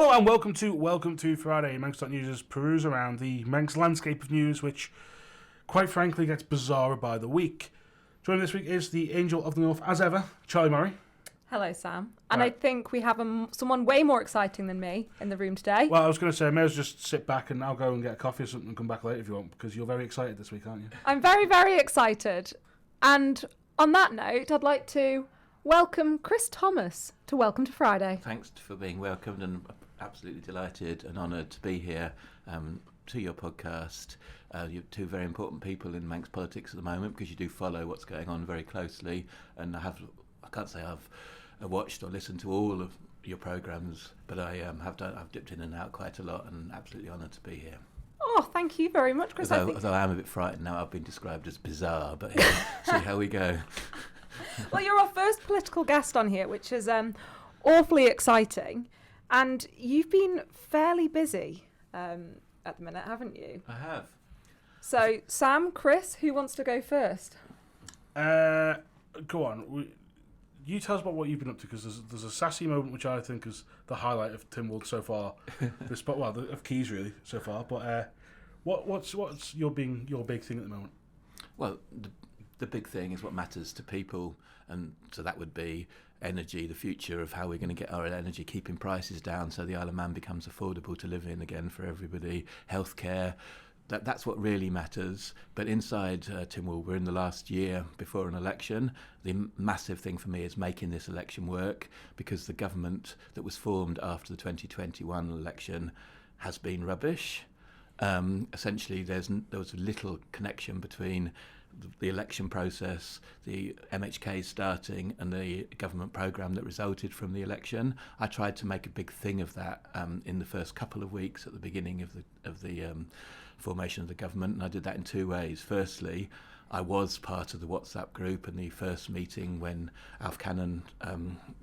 Hello and welcome to Friday. Manx.News' peruse around the Manx landscape of news, which, quite frankly, gets bizarrer by the week. Joining this week is the Angel of the North, as ever, Charlie Murray. Hello, Sam. And I think we have someone way more exciting than me in the room today. Well, I was going to say, I may as well just sit back and I'll go and get a coffee or something and come back later if you want, because you're very excited this week, aren't you? I'm very, very excited. And on that note, I'd like to welcome Chris Thomas to Welcome to Friday. Thanks for being welcomed, and absolutely delighted and honoured to be here to your podcast. You're two very important people in Manx politics at the moment, because you do follow what's going on very closely, and I can't say I've watched or listened to all of your programmes, but I've dipped in and out quite a lot, and absolutely honoured to be here. Oh, thank you very much, Chris. Although I am a bit frightened now. I've been described as bizarre, but see how we go. Well, you're our first political guest on here, which is awfully exciting, and you've been fairly busy at the minute, haven't you? I have. So, Sam, Chris, who wants to go first? Go on. You tell us about what you've been up to, because there's a sassy moment which I think is the highlight of Tynwald so far. Of Keys really so far. But what's your big thing at the moment? Well, the big thing is what matters to people, and so that would be energy, the future of how we're going to get our energy, keeping prices down so the Isle of Man becomes affordable to live in again for everybody, healthcare. That's what really matters. But inside Tynwald, we're in the last year before an election. The massive thing for me is making this election work, because the government that was formed after the 2021 election has been rubbish. Essentially, there was little connection between the election process, the MHK starting, and the government programme that resulted from the election. I tried to make a big thing of that in the first couple of weeks at the beginning of the formation of the government, and I did that in two ways. Firstly, I was part of the WhatsApp group in the first meeting when Alf Cannon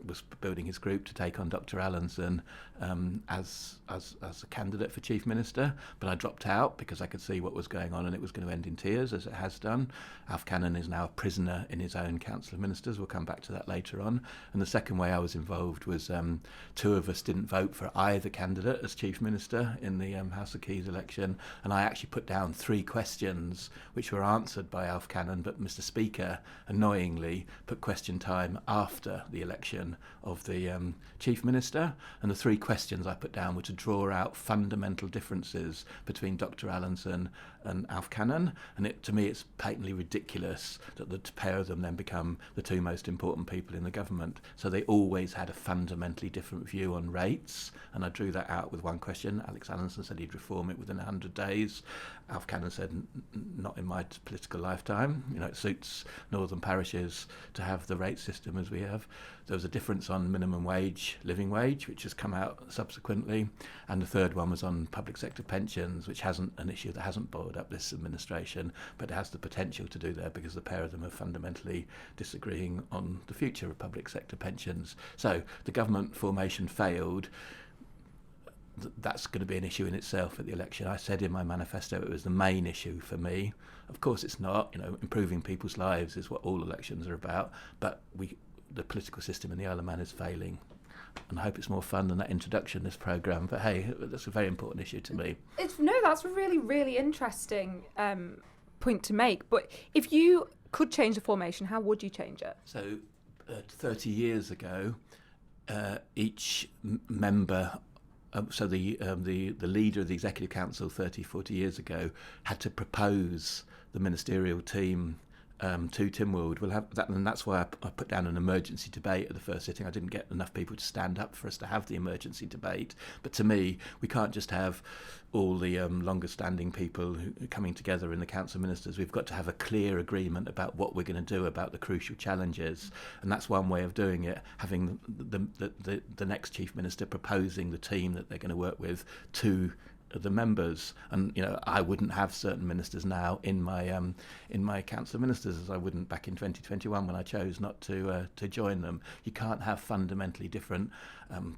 was building his group to take on Dr. Allinson as a candidate for Chief Minister, but I dropped out because I could see what was going on, and it was going to end in tears, as it has done. Alf Cannon is now a prisoner in his own Council of Ministers. We'll come back to that later on. And the second way I was involved was two of us didn't vote for either candidate as Chief Minister in the House of Keys election, and I actually put down 3 questions which were answered by Alf Cannon, but Mr. Speaker annoyingly put question time after the election of the Chief Minister, and the 3 questions I put down were to draw out fundamental differences between Dr. Allinson and Alf Cannon, and to me it's patently ridiculous that the pair of them then become the 2 most important people in the government. So they always had a fundamentally different view on rates, and I drew that out with 1 question. Alex Allinson said he'd reform it within 100 days. Alf Cannon said, not in my political lifetime. It suits northern parishes to have the rate system as we have. There was a difference on minimum wage, living wage, which has come out subsequently, and the third one was on public sector pensions, which hasn't an issue that hasn't boiled up this administration, but it has the potential to do that, because the pair of them are fundamentally disagreeing on the future of public sector pensions. So the government formation failed. That's going to be an issue in itself at the election. I said in my manifesto it was the main issue for me. Of course it's not. Improving people's lives is what all elections are about, but the political system in the Isle of Man is failing. And I hope it's more fun than that introduction, this programme. But hey, that's a very important issue to me. That's a really, really interesting point to make. But if you could change the formation, how would you change it? So 30 years ago, each member... So the leader of the Executive Council 30, 40 years ago had to propose the ministerial team to Tynwald. We'll have that, and that's why I put down an emergency debate at the first sitting. I didn't get enough people to stand up for us to have the emergency debate. But to me, we can't just have all the longer-standing people who are coming together in the Council of Ministers. We've got to have a clear agreement about what we're going to do about the crucial challenges, and that's one way of doing it. Having the next Chief Minister proposing the team that they're going to work with to the members, and I wouldn't have certain ministers now in my Council of Ministers as I wouldn't back in 2021 when I chose not to join them. You can't have fundamentally different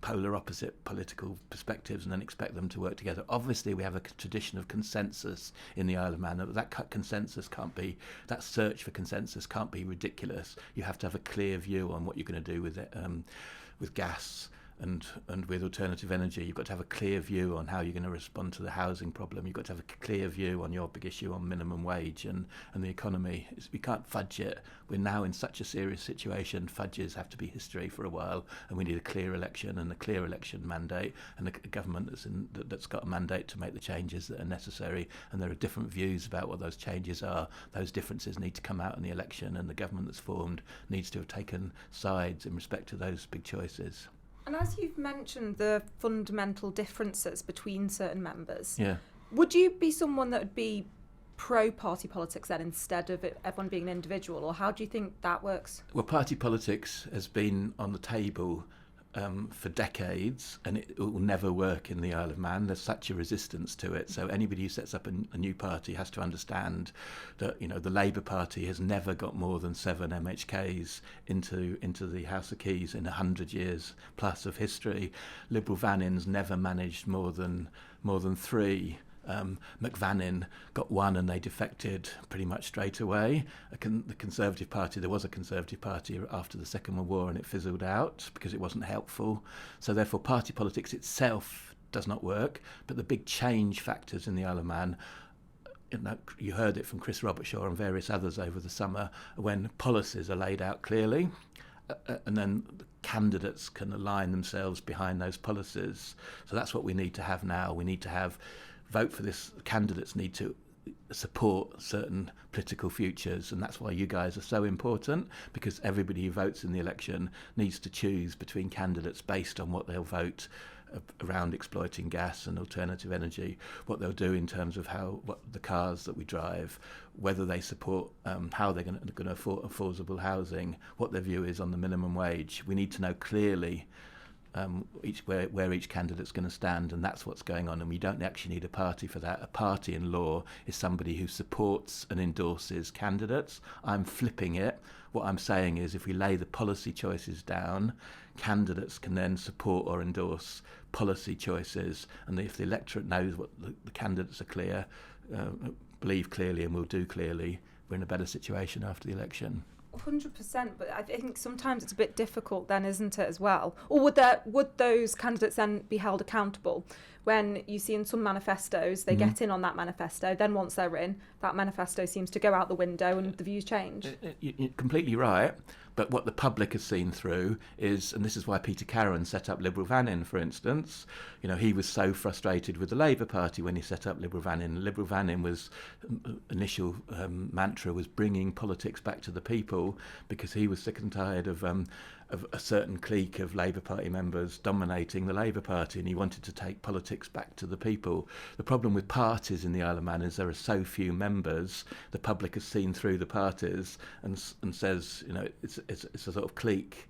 polar opposite political perspectives and then expect them to work together. Obviously we have a tradition of consensus in the Isle of Man. That search for consensus can't be ridiculous. You have to have a clear view on what you're going to do with it, with gas and with alternative energy, you've got to have a clear view on how you're going to respond to the housing problem. You've got to have a clear view on your big issue on minimum wage and the economy. We can't fudge it. We're now in such a serious situation. Fudges have to be history for a while, and we need a clear election and a clear election mandate and a government that's got a mandate to make the changes that are necessary. And there are different views about what those changes are. Those differences need to come out in the election, and the government that's formed needs to have taken sides in respect to those big choices. And as you've mentioned the fundamental differences between certain members, Yeah. would you be someone that would be pro-party politics then instead of everyone being an individual, or how do you think that works? Well, party politics has been on the table for decades, and it will never work in the Isle of Man. There's such a resistance to it. So anybody who sets up a new party has to understand that, the Labour Party has never got more than 7 MHKs into the House of Keys in 100 years plus of history. Liberal Vannin's never managed more than 3. McVannin got 1 and they defected pretty much straight away. The Conservative Party, there was a Conservative Party after the Second World War, and it fizzled out because it wasn't helpful. So therefore party politics itself does not work, but the big change factors in the Isle of Man, you heard it from Chris Robertshaw and various others over the summer, when policies are laid out clearly, and then the candidates can align themselves behind those policies. So that's what we need to have now. We need to have vote for this. Candidates need to support certain political futures, and that's why you guys are so important, because everybody who votes in the election needs to choose between candidates based on what they'll vote around exploiting gas and alternative energy, what they'll do in terms of what the cars that we drive, whether they support how they're going to afford affordable housing, what their view is on the minimum wage. We need to know clearly where each candidate's going to stand, and that's what's going on. And we don't actually need a party for that. A party in law is somebody who supports and endorses candidates. I'm flipping it. What I'm saying is, if we lay the policy choices down, candidates can then support or endorse policy choices. And if the electorate knows what the candidates are clear, believe clearly and will do clearly, we're in a better situation after the election. 100%, but I think sometimes it's a bit difficult then, isn't it, as well? Or would those candidates then be held accountable? When you see in some manifestos, they get in on that manifesto, then once they're in, that manifesto seems to go out the window and the views change. You're completely right, but what the public has seen through is, and this is why Peter Carron set up Liberal Vannin, for instance. He was so frustrated with the Labour Party when he set up Liberal Vannin. Liberal Vannin was, initial mantra was bringing politics back to the people, because he was sick and tired of a certain clique of Labour Party members dominating the Labour Party, and he wanted to take politics back to the people. The problem with parties in the Isle of Man is there are so few members. The public has seen through the parties and says, it's a sort of clique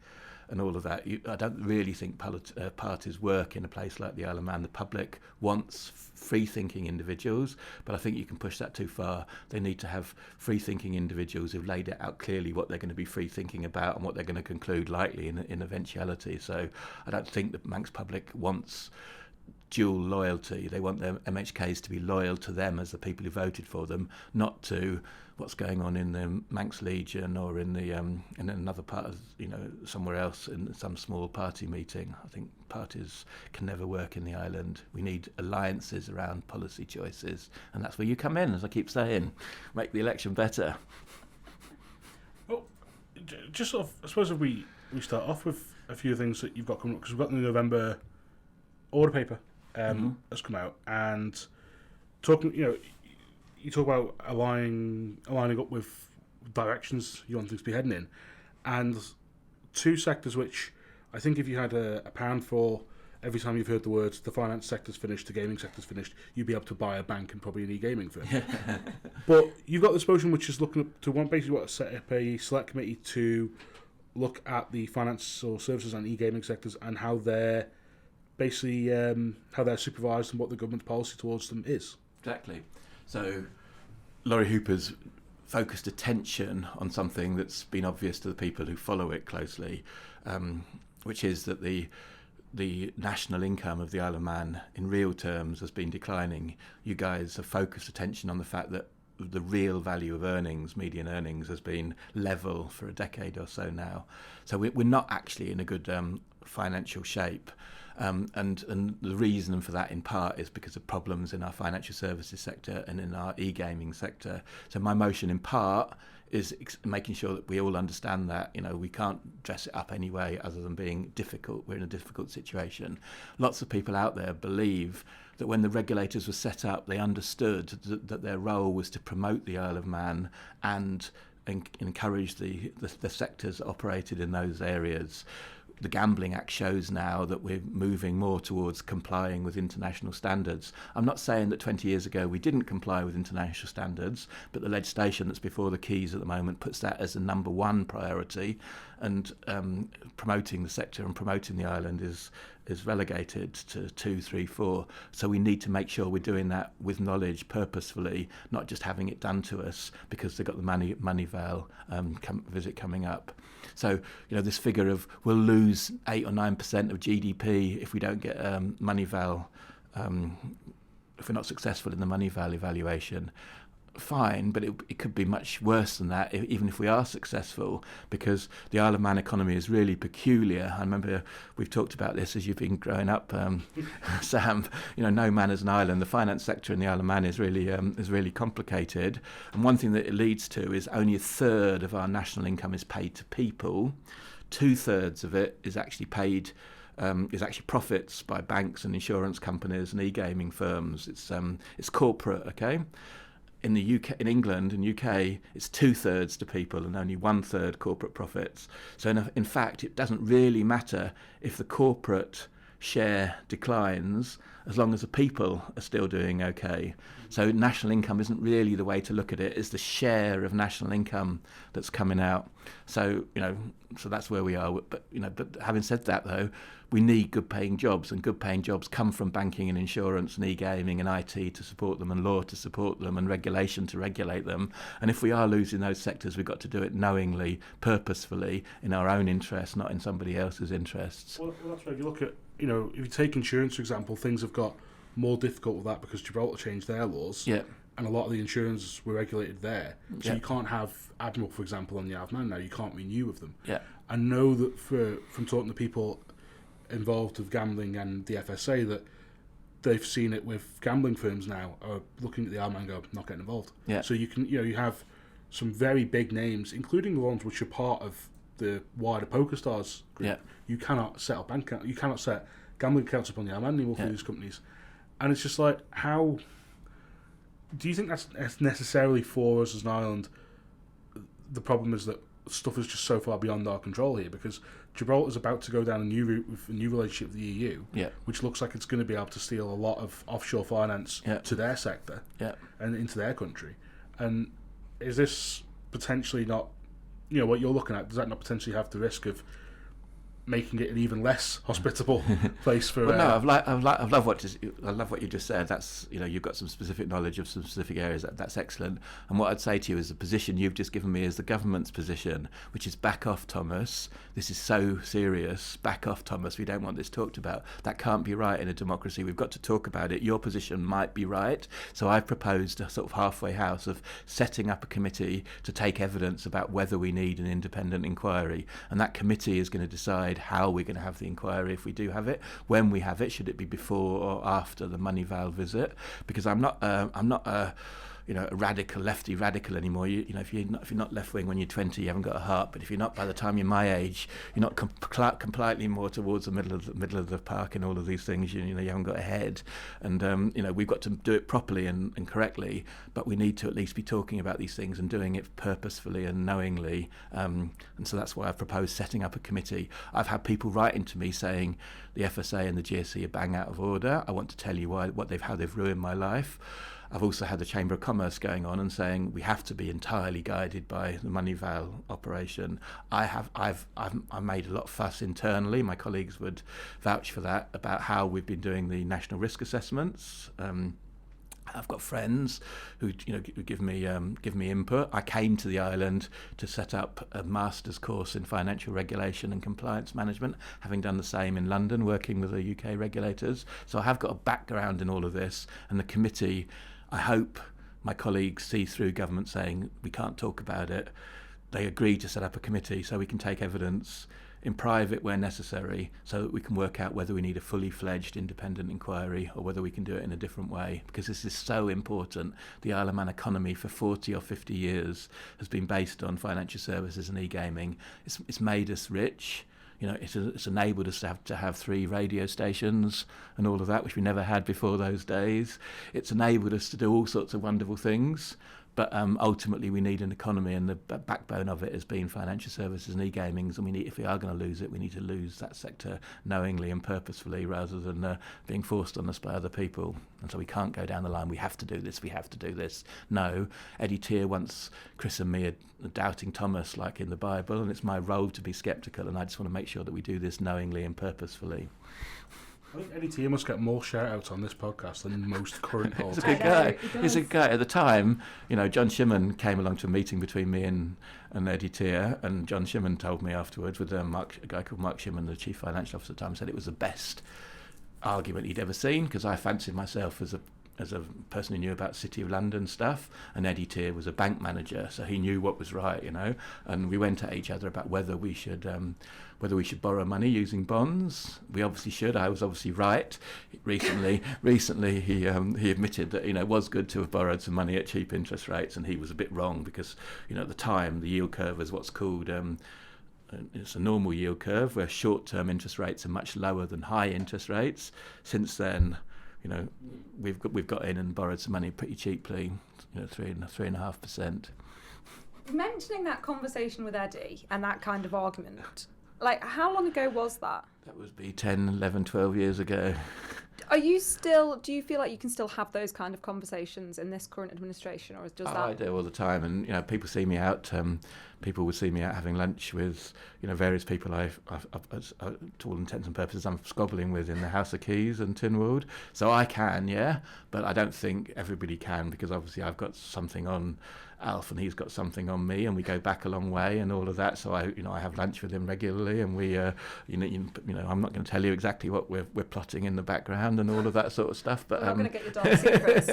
and all of that. I don't really think parties work in a place like the Isle of Man. The public wants free-thinking individuals, but I think you can push that too far. They need to have free-thinking individuals who've laid it out clearly what they're going to be free-thinking about and what they're going to conclude likely in eventuality. So I don't think the Manx public wants dual loyalty. They want their MHKs to be loyal to them as the people who voted for them, not to what's going on in the Manx Legion or in another part of, somewhere else in some small party meeting. I think parties can never work in the island. We need alliances around policy choices, and that's where you come in, as I keep saying, make the election better. Well, just sort of, I suppose if we start off with a few things that you've got coming up, because we've got the November order paper has come out, and talking, you talk about aligning up with directions you want things to be heading in, and 2 sectors which I think if you had a pound for every time you've heard the words the finance sector's finished, the gaming sector's finished, you'd be able to buy a bank and probably an e-gaming firm. But you've got this motion which is looking up to set up a select committee to look at the financial services and e-gaming sectors and how they're basically how they're supervised and what the government policy towards them is. Exactly. So Laurie Hooper's focused attention on something that's been obvious to the people who follow it closely, which is that the national income of the Isle of Man in real terms has been declining. You guys have focused attention on the fact that the real value of earnings, median earnings, has been level for a decade or so now. So we're not actually in a good financial shape. And the reason for that in part is because of problems in our financial services sector and in our e-gaming sector. So my motion in part is making sure that we all understand that, we can't dress it up anyway other than being difficult. We're in a difficult situation. Lots of people out there believe that when the regulators were set up, they understood that their role was to promote the Isle of Man and encourage the sectors that operated in those areas. The Gambling Act shows now that we're moving more towards complying with international standards. I'm not saying that 20 years ago we didn't comply with international standards, but the legislation that's before the keys at the moment puts that as the number one priority, and promoting the sector and promoting the island is relegated to 2, 3, 4. So we need to make sure we're doing that with knowledge, purposefully, not just having it done to us because they've got the Moneyval visit coming up. So, this figure of we'll lose 8 or 9% of GDP if we don't get Moneyval, if we're not successful in the Moneyval evaluation. Fine, but it could be much worse than that, even if we are successful, because the Isle of Man economy is really peculiar. I remember we've talked about this as you've been growing up, Sam. No man is an island. The finance sector in the Isle of Man is really complicated, and one thing that it leads to is only a third of our national income is paid to people. 2/3 of it is actually paid. Is actually profits by banks and insurance companies and e-gaming firms. It's corporate, okay. In the UK, in England and UK, it's 2/3 to people and only 1/3 corporate profits. So in fact, it doesn't really matter if the corporate share declines as long as the people are still doing okay. So national income isn't really the way to look at it. It's the share of national income that's coming out. So so that's where we are. But having said that, though, we need good-paying jobs, and good-paying jobs come from banking and insurance and e-gaming and IT to support them, and law to support them, and regulation to regulate them. And if we are losing those sectors, we've got to do it knowingly, purposefully, in our own interests, not in somebody else's interests. Well, that's right. If you look at, if you take insurance, for example, things have got more difficult with that because Gibraltar changed their laws. Yeah. And a lot of the insurance were regulated there. So you can't have Admiral, for example, on the Isle of Man now. You can't renew with them. Yeah. I know that from talking to people involved with gambling and the FSA, that they've seen it with gambling firms now are looking at the Isle of Man and go, not getting involved. Yeah. So you can, you have some very big names, including the ones which are part of the wider PokerStars group. Yeah. You cannot set up bank account. You cannot set gambling accounts up on the Isle of Man anymore for these companies. And it's just like, how do you think that's necessarily for us as an island? The problem is that stuff is just so far beyond our control here, because Gibraltar's about to go down a new route with a new relationship with the EU, which looks like it's going to be able to steal a lot of offshore finance to their sector and into their country. And is this potentially not, what you're looking at, does that not potentially have the risk of making it an even less hospitable place for? Well, no, I love what you just said. That's you've got some specific knowledge of some specific areas. That's excellent. And what I'd say to you is the position you've just given me is the government's position, which is back off, Thomas. This is so serious. Back off, Thomas. We don't want this talked about. That can't be right in a democracy. We've got to talk about it. Your position might be right. So I've proposed a sort of halfway house of setting up a committee to take evidence about whether we need an independent inquiry, and that committee is going to decide how we're going to have the inquiry if we do have it, when we have it, should it be before or after the Moneyval visit? Because I'm not a radical lefty radical anymore. If you're not left wing when you're 20, you haven't got a heart. But if you're not by the time you're my age, you're not completely more towards the middle of the park and all of these things. You haven't got a head, and we've got to do it properly and correctly. But we need to at least be talking about these things and doing it purposefully and knowingly. And so that's why I've proposed setting up a committee. I've had people writing to me saying the FSA and the GSE are bang out of order. I want to tell you how they've ruined my life. I've also had the Chamber of Commerce going on and saying we have to be entirely guided by the Moneyval operation. I've made a lot of fuss internally. My colleagues would vouch for that, about how we've been doing the national risk assessments. I've got friends who give me input. I came to the island to set up a master's course in financial regulation and compliance management, having done the same in London, working with the UK regulators. So I have got a background in all of this, and the committee, I hope my colleagues see through government saying we can't talk about it. They agree to set up a committee so we can take evidence. in private where necessary, so that we can work out whether we need a fully fledged independent inquiry or whether we can do it in a different way, because this is so important. The Isle of Man economy for 40 or 50 years has been based on financial services and e-gaming. It's made us rich. It's enabled us to have 3 radio stations and all of that, which we never had before those days. It's enabled us to do all sorts of wonderful things. But ultimately, we need an economy, and the backbone of it has been financial services and e-gaming. And if we are going to lose it, we need to lose that sector knowingly and purposefully, rather than being forced on us by other people. And so we can't go down the line, we have to do this, we have to do this. No, Eddie Tier once christened me a doubting Thomas, like in the Bible, and it's my role to be sceptical, and I just want to make sure that we do this knowingly and purposefully. I think Eddie T must get more shout-outs on this podcast than most current hosts. He's a good guy. He's a good guy. At the time, John Shimon came along to a meeting between me and Eddie Tier, and John Shimon told me afterwards, with a guy called Mark Shimon, the chief financial officer at the time, said it was the best argument he'd ever seen, because I fancied myself as a person who knew about City of London stuff, and Eddie Tier was a bank manager, so he knew what was right, and we went at each other about whether we should borrow money using bonds. We obviously should. I was obviously right. Recently he admitted that it was good to have borrowed some money at cheap interest rates, and he was a bit wrong, because at the time the yield curve was what's called it's a normal yield curve, where short-term interest rates are much lower than high interest rates. Since then, we've got in and borrowed some money pretty cheaply, 3.5%. Mentioning that conversation with Eddie and that kind of argument, like, how long ago was that? That would be 10, 11, 12 years ago. Do you feel like you can still have those kind of conversations in this current administration, or does that? I do all the time, and people see me out. People would see me out having lunch with various people I've to all intents and purposes I'm squabbling with in the House of Keys and Tynwald. So I can, but I don't think everybody can, because obviously I've got something on Alf and he's got something on me, and we go back a long way and all of that. So I have lunch with him regularly, and we I'm not going to tell you exactly what we're plotting in the background and all of that sort of stuff. But I'm not going to get your dark secrets.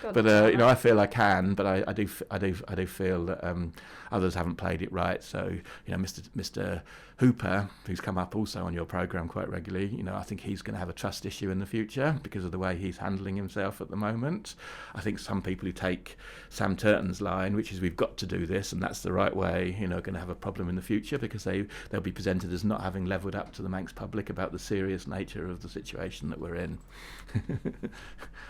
But I feel I can, but I do feel that others haven't played it right. So Mr. Hooper, who's come up also on your programme quite regularly, I think he's going to have a trust issue in the future because of the way he's handling himself at the moment. I think some people who take Sam Turton's line, which is we've got to do this and that's the right way, are going to have a problem in the future, because they'll be presented as not having levelled up to the Manx public about the serious nature of the situation that we're in.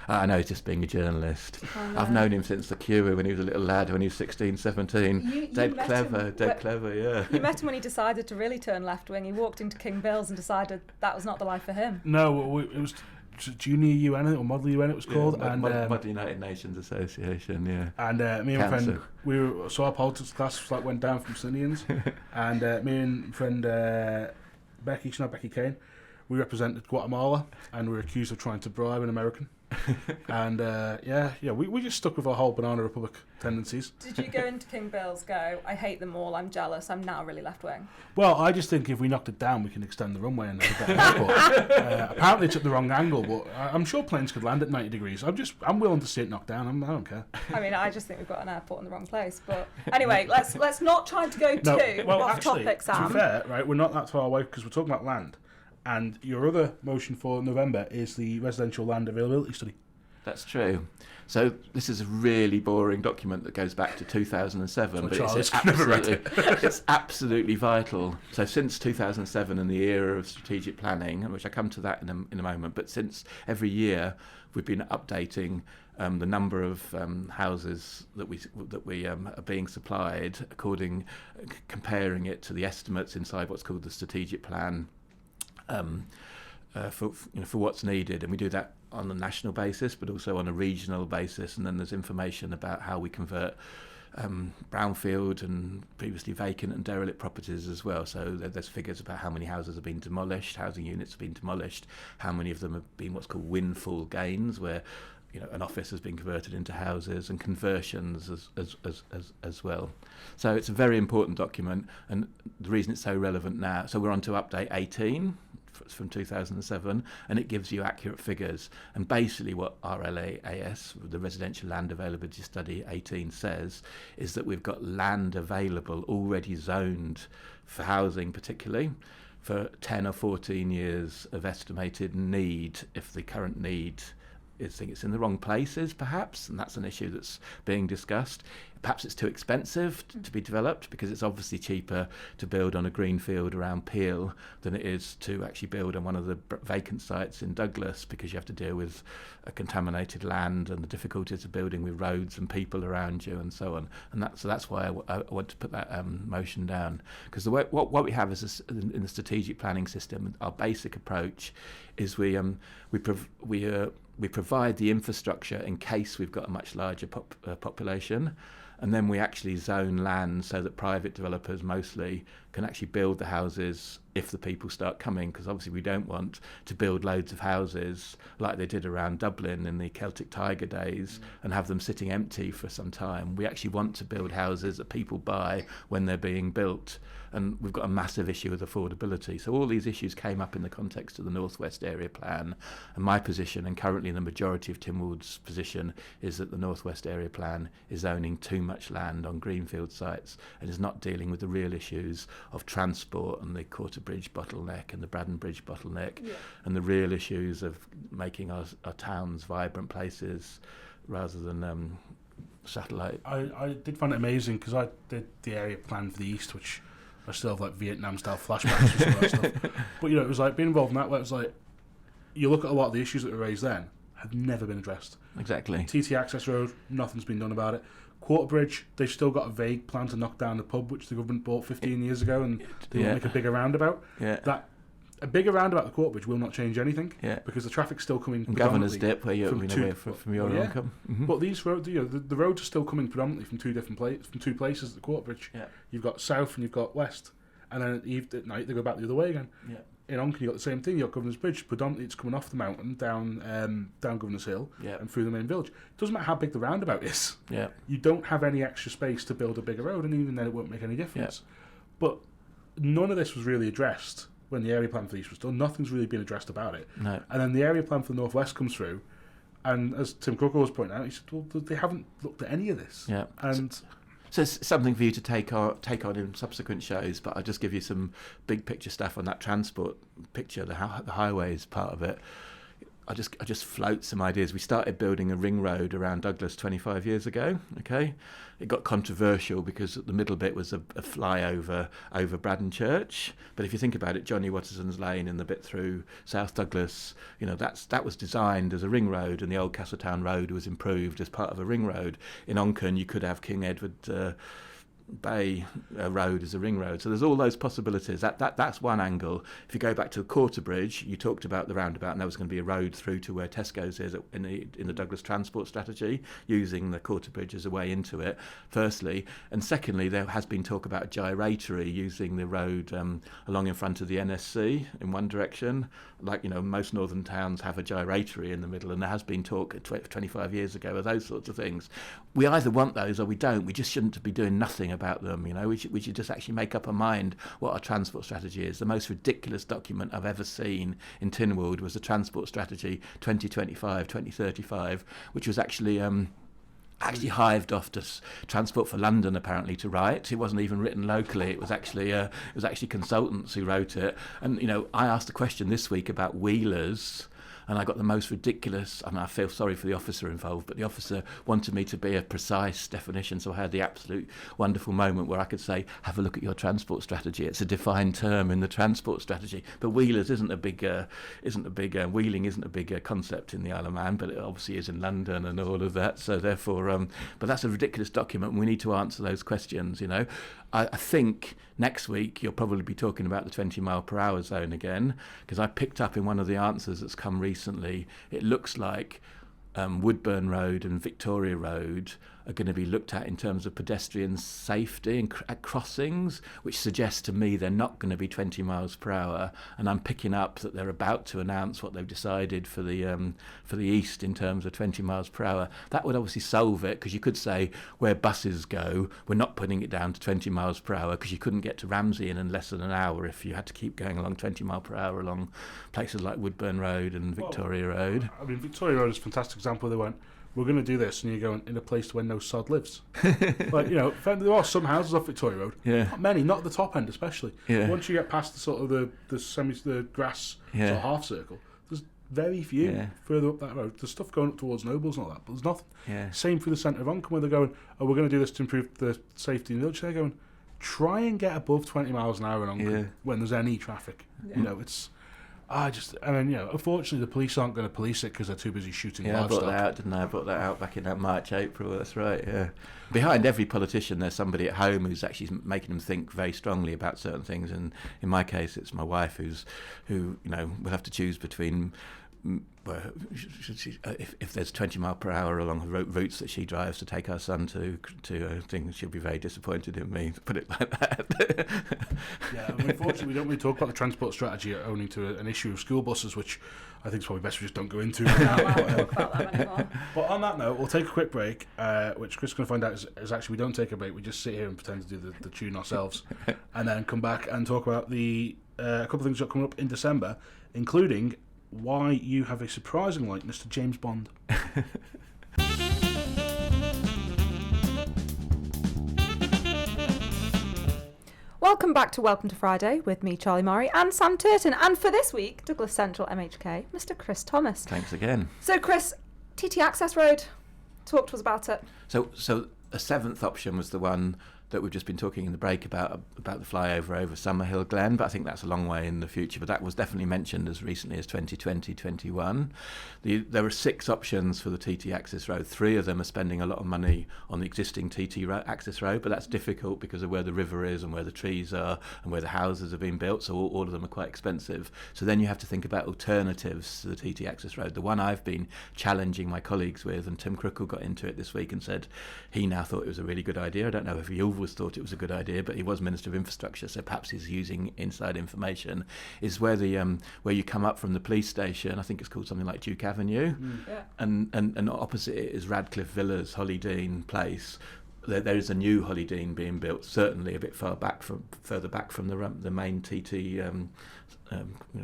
I know, he's just being a journalist. I've known him since the Cure, when he was a little lad, when he was 16, 17. Dead clever, yeah. You met him when he decided to really turn left-wing. He walked into King Bill's and decided that was not the life for him. No, it was Junior UN or Model UN it was called, and Model United Nations Association, yeah. And me and my friend, our politics class went down from Sinians, and me and friend Becky, she's not Becky Kane, we represented Guatemala, and we were accused of trying to bribe an American. And we just stuck with our whole Banana Republic tendencies. Did you go into King Bill's I hate them all, I'm jealous, I'm now really left-wing? Well, I just think if we knocked it down, we can extend the runway and have a better airport. Apparently it took the wrong angle, but I'm sure planes could land at 90 degrees. I'm willing to see it knocked down. I don't care. I mean, I just think we've got an airport in the wrong place. But anyway, let's not try to go too off topic, Sam. To be fair, right, we're not that far away because we're talking about land. And your other motion for November is the residential land availability study. That's true. So this is a really boring document that goes back to 2007, but it's absolutely vital. So since 2007 and the era of strategic planning, which I come to that in a moment, but since every year we've been updating the number of houses that we are being supplied, comparing it to the estimates inside what's called the strategic plan. For what's needed, and we do that on a national basis, but also on a regional basis. And then there's information about how we convert brownfield and previously vacant and derelict properties as well. So there's figures about how many houses have been demolished, housing units have been demolished, how many of them have been what's called windfall gains, where an office has been converted into houses, and conversions as well. So it's a very important document, and the reason it's so relevant now. So we're on to update 18 from 2007, and it gives you accurate figures. And basically what RLAS, the Residential Land Availability Study 18, says is that we've got land available already zoned for housing, particularly for 10 or 14 years of estimated need, if the current need is, think it's in the wrong places perhaps, and that's an issue that's being discussed. Perhaps it's too expensive to be developed, because it's obviously cheaper to build on a greenfield around Peel than it is to actually build on one of the vacant sites in Douglas, because you have to deal with a contaminated land and the difficulties of building with roads and people around you and so on. And that's why I want to put that motion down, because what we have is in the strategic planning system, our basic approach is we provide the infrastructure in case we've got a much larger population, and then we actually zone land so that private developers mostly can actually build the houses if the people start coming, because obviously we don't want to build loads of houses like they did around Dublin in the Celtic Tiger days and have them sitting empty for some time. We actually want to build houses that people buy when they're being built, and we've got a massive issue with affordability. So all these issues came up in the context of the North West Area Plan, and my position, and currently the majority of Tim Ward's position, is that the North West Area Plan is owning too much land on greenfield sites and is not dealing with the real issues of transport and the Quarter Bridge bottleneck and the Braddon Bridge bottleneck, and the real issues of making our towns vibrant places rather than satellite. I did find it amazing, because I did the area plan for the East, which I still have like Vietnam style flashbacks and some of that stuff. But it was like being involved in that, where it was like, you look at a lot of the issues that were raised then have never been addressed. Exactly. TT Access Road, nothing's been done about it. Quarter Bridge, they've still got a vague plan to knock down the pub which the government bought 15 years ago, and they want to make a bigger roundabout. A bigger roundabout at the Quarter Bridge will not change anything, because the traffic's still coming. And Governor's Dip, where you're away from your income. Mm-hmm. But these roads, the roads are still coming predominantly from two places at the Quarter Bridge. Yeah. You've got south and you've got west, and then at night they go back the other way again. Yeah. In Onken, you've got the same thing. You've got Governor's Bridge. Predominantly, it's coming off the mountain down Governor's Hill and through the main village. It doesn't matter how big the roundabout is. Yeah. You don't have any extra space to build a bigger road, and even then, it won't make any difference. Yeah. But none of this was really addressed when the area plan for the East was done. Nothing's really been addressed about it. No. And then the area plan for the North West comes through, and as Tim Crocker was pointing out, he said, well, they haven't looked at any of this. Yeah. And so it's something for you to take on in subsequent shows, but I'll just give you some big picture stuff on that transport picture, the highways part of it. I just float some ideas. We started building a ring road around Douglas 25 years ago. Okay, it got controversial because the middle bit was a flyover over Braddon Church. But if you think about it, Johnny Watterson's Lane and the bit through South Douglas, that was designed as a ring road, and the old Castletown Road was improved as part of a ring road. In Onken, you could have King Edward Bay Road as a ring road. So there's all those possibilities. That's one angle. If you go back to the Quarter Bridge, you talked about the roundabout, and there was going to be a road through to where Tesco's is in the Douglas Transport Strategy, using the Quarter Bridge as a way into it, firstly. And secondly, there has been talk about a gyratory using the road along in front of the NSC in one direction. Like, most northern towns have a gyratory in the middle, and there has been talk 25 years ago of those sorts of things. We either want those or we don't. We just shouldn't be doing nothing about them. We should just actually make up our mind what our transport strategy is. The most ridiculous document I've ever seen in Tynwald was the Transport Strategy 2025-2035, which was actually hived off to Transport for London, apparently, to write. It wasn't even written locally. It was actually consultants who wrote it. And I asked a question this week about wheelers, and I got the most ridiculous. I feel sorry for the officer involved, but the officer wanted me to be a precise definition, so I had the absolute wonderful moment where I could say, have a look at your transport strategy. It's a defined term in the transport strategy. But wheelers wheeling isn't a big concept in the Isle of Man, but it obviously is in London and all of that. So therefore, but that's a ridiculous document, and we need to answer those questions. I think next week you'll probably be talking about the 20 mile per hour zone again, because I picked up in one of the answers that's come recently, it looks like Woodburn Road and Victoria Road are going to be looked at in terms of pedestrian safety and at crossings, which suggests to me they're not going to be 20 miles per hour. And I'm picking up that they're about to announce what they've decided for the east in terms of 20 miles per hour. That would obviously solve it, because you could say where buses go, we're not putting it down to 20 miles per hour, because you couldn't get to Ramsey in less than an hour if you had to keep going along 20 mile per hour along places like Woodburn Road and Victoria Road. I mean, Victoria Road is a fantastic example. They went, we're going to do this, and you're going in a place where no sod lives. Like, you know, there are some houses off Victoria Road. Yeah. Not many, not at the top end especially. Yeah. Once you get past the sort of the grass Yeah. sort of half circle, there's very few Yeah. further up that road. There's stuff going up towards Nobles and all that, but there's nothing. Yeah. Same through the centre of Oncombe, where they're going, oh, we're going to do this to improve the safety in the village. They're going, try and get above 20 miles an hour in Oncombe when there's any traffic. Yeah. You know, unfortunately the police aren't going to police it because they're too busy shooting Yeah, I livestock. brought that out, didn't I? I brought that out back in that March, April. That's right, yeah. Behind every politician, there's somebody at home who's actually making them think very strongly about certain things. And in my case, it's my wife who will have to choose between. Well, if there's 20 mile per hour along the routes that she drives to take our son to things, she'll be very disappointed in me, to put it like that. Yeah, I mean, unfortunately, we don't really talk about the transport strategy owing to an issue of school buses, which I think it's probably best we just don't go into right now. I won't talk about that anymore. But on that note, we'll take a quick break, which Chris is going to find out is actually we don't take a break, we just sit here and pretend to do the tune ourselves, and then come back and talk about a couple of things that are coming up in December, including why you have a surprising likeness to James Bond. Welcome back to Welcome to Friday with me, Charlie Murray, and Sam Turton. And for this week, Douglas Central MHK, Mr. Chris Thomas. Thanks again. So, Chris, TT Access Road, talk to us about it. So a seventh option was the one that we've just been talking in the break about the flyover over Summerhill Glen, but I think that's a long way in the future. But that was definitely mentioned as recently as 2020-21. There are 6 options for the TT Access Road. 3 of them are spending a lot of money on the existing TT Access Road, but that's difficult because of where the river is and where the trees are and where the houses are being built, so all of them are quite expensive. So then you have to think about alternatives to the TT Access Road. The one I've been challenging my colleagues with, and Tim Crookall got into it this week and said he now thought it was a really good idea. I don't know if he always thought it was a good idea, but he was Minister of Infrastructure, so perhaps he's using inside information, is where where you come up from the police station. I think it's called something like Duke Avenue, and opposite it is Radcliffe Villas, Hollydean Place. There is a new Hollydean being built, certainly a bit further back from the main TT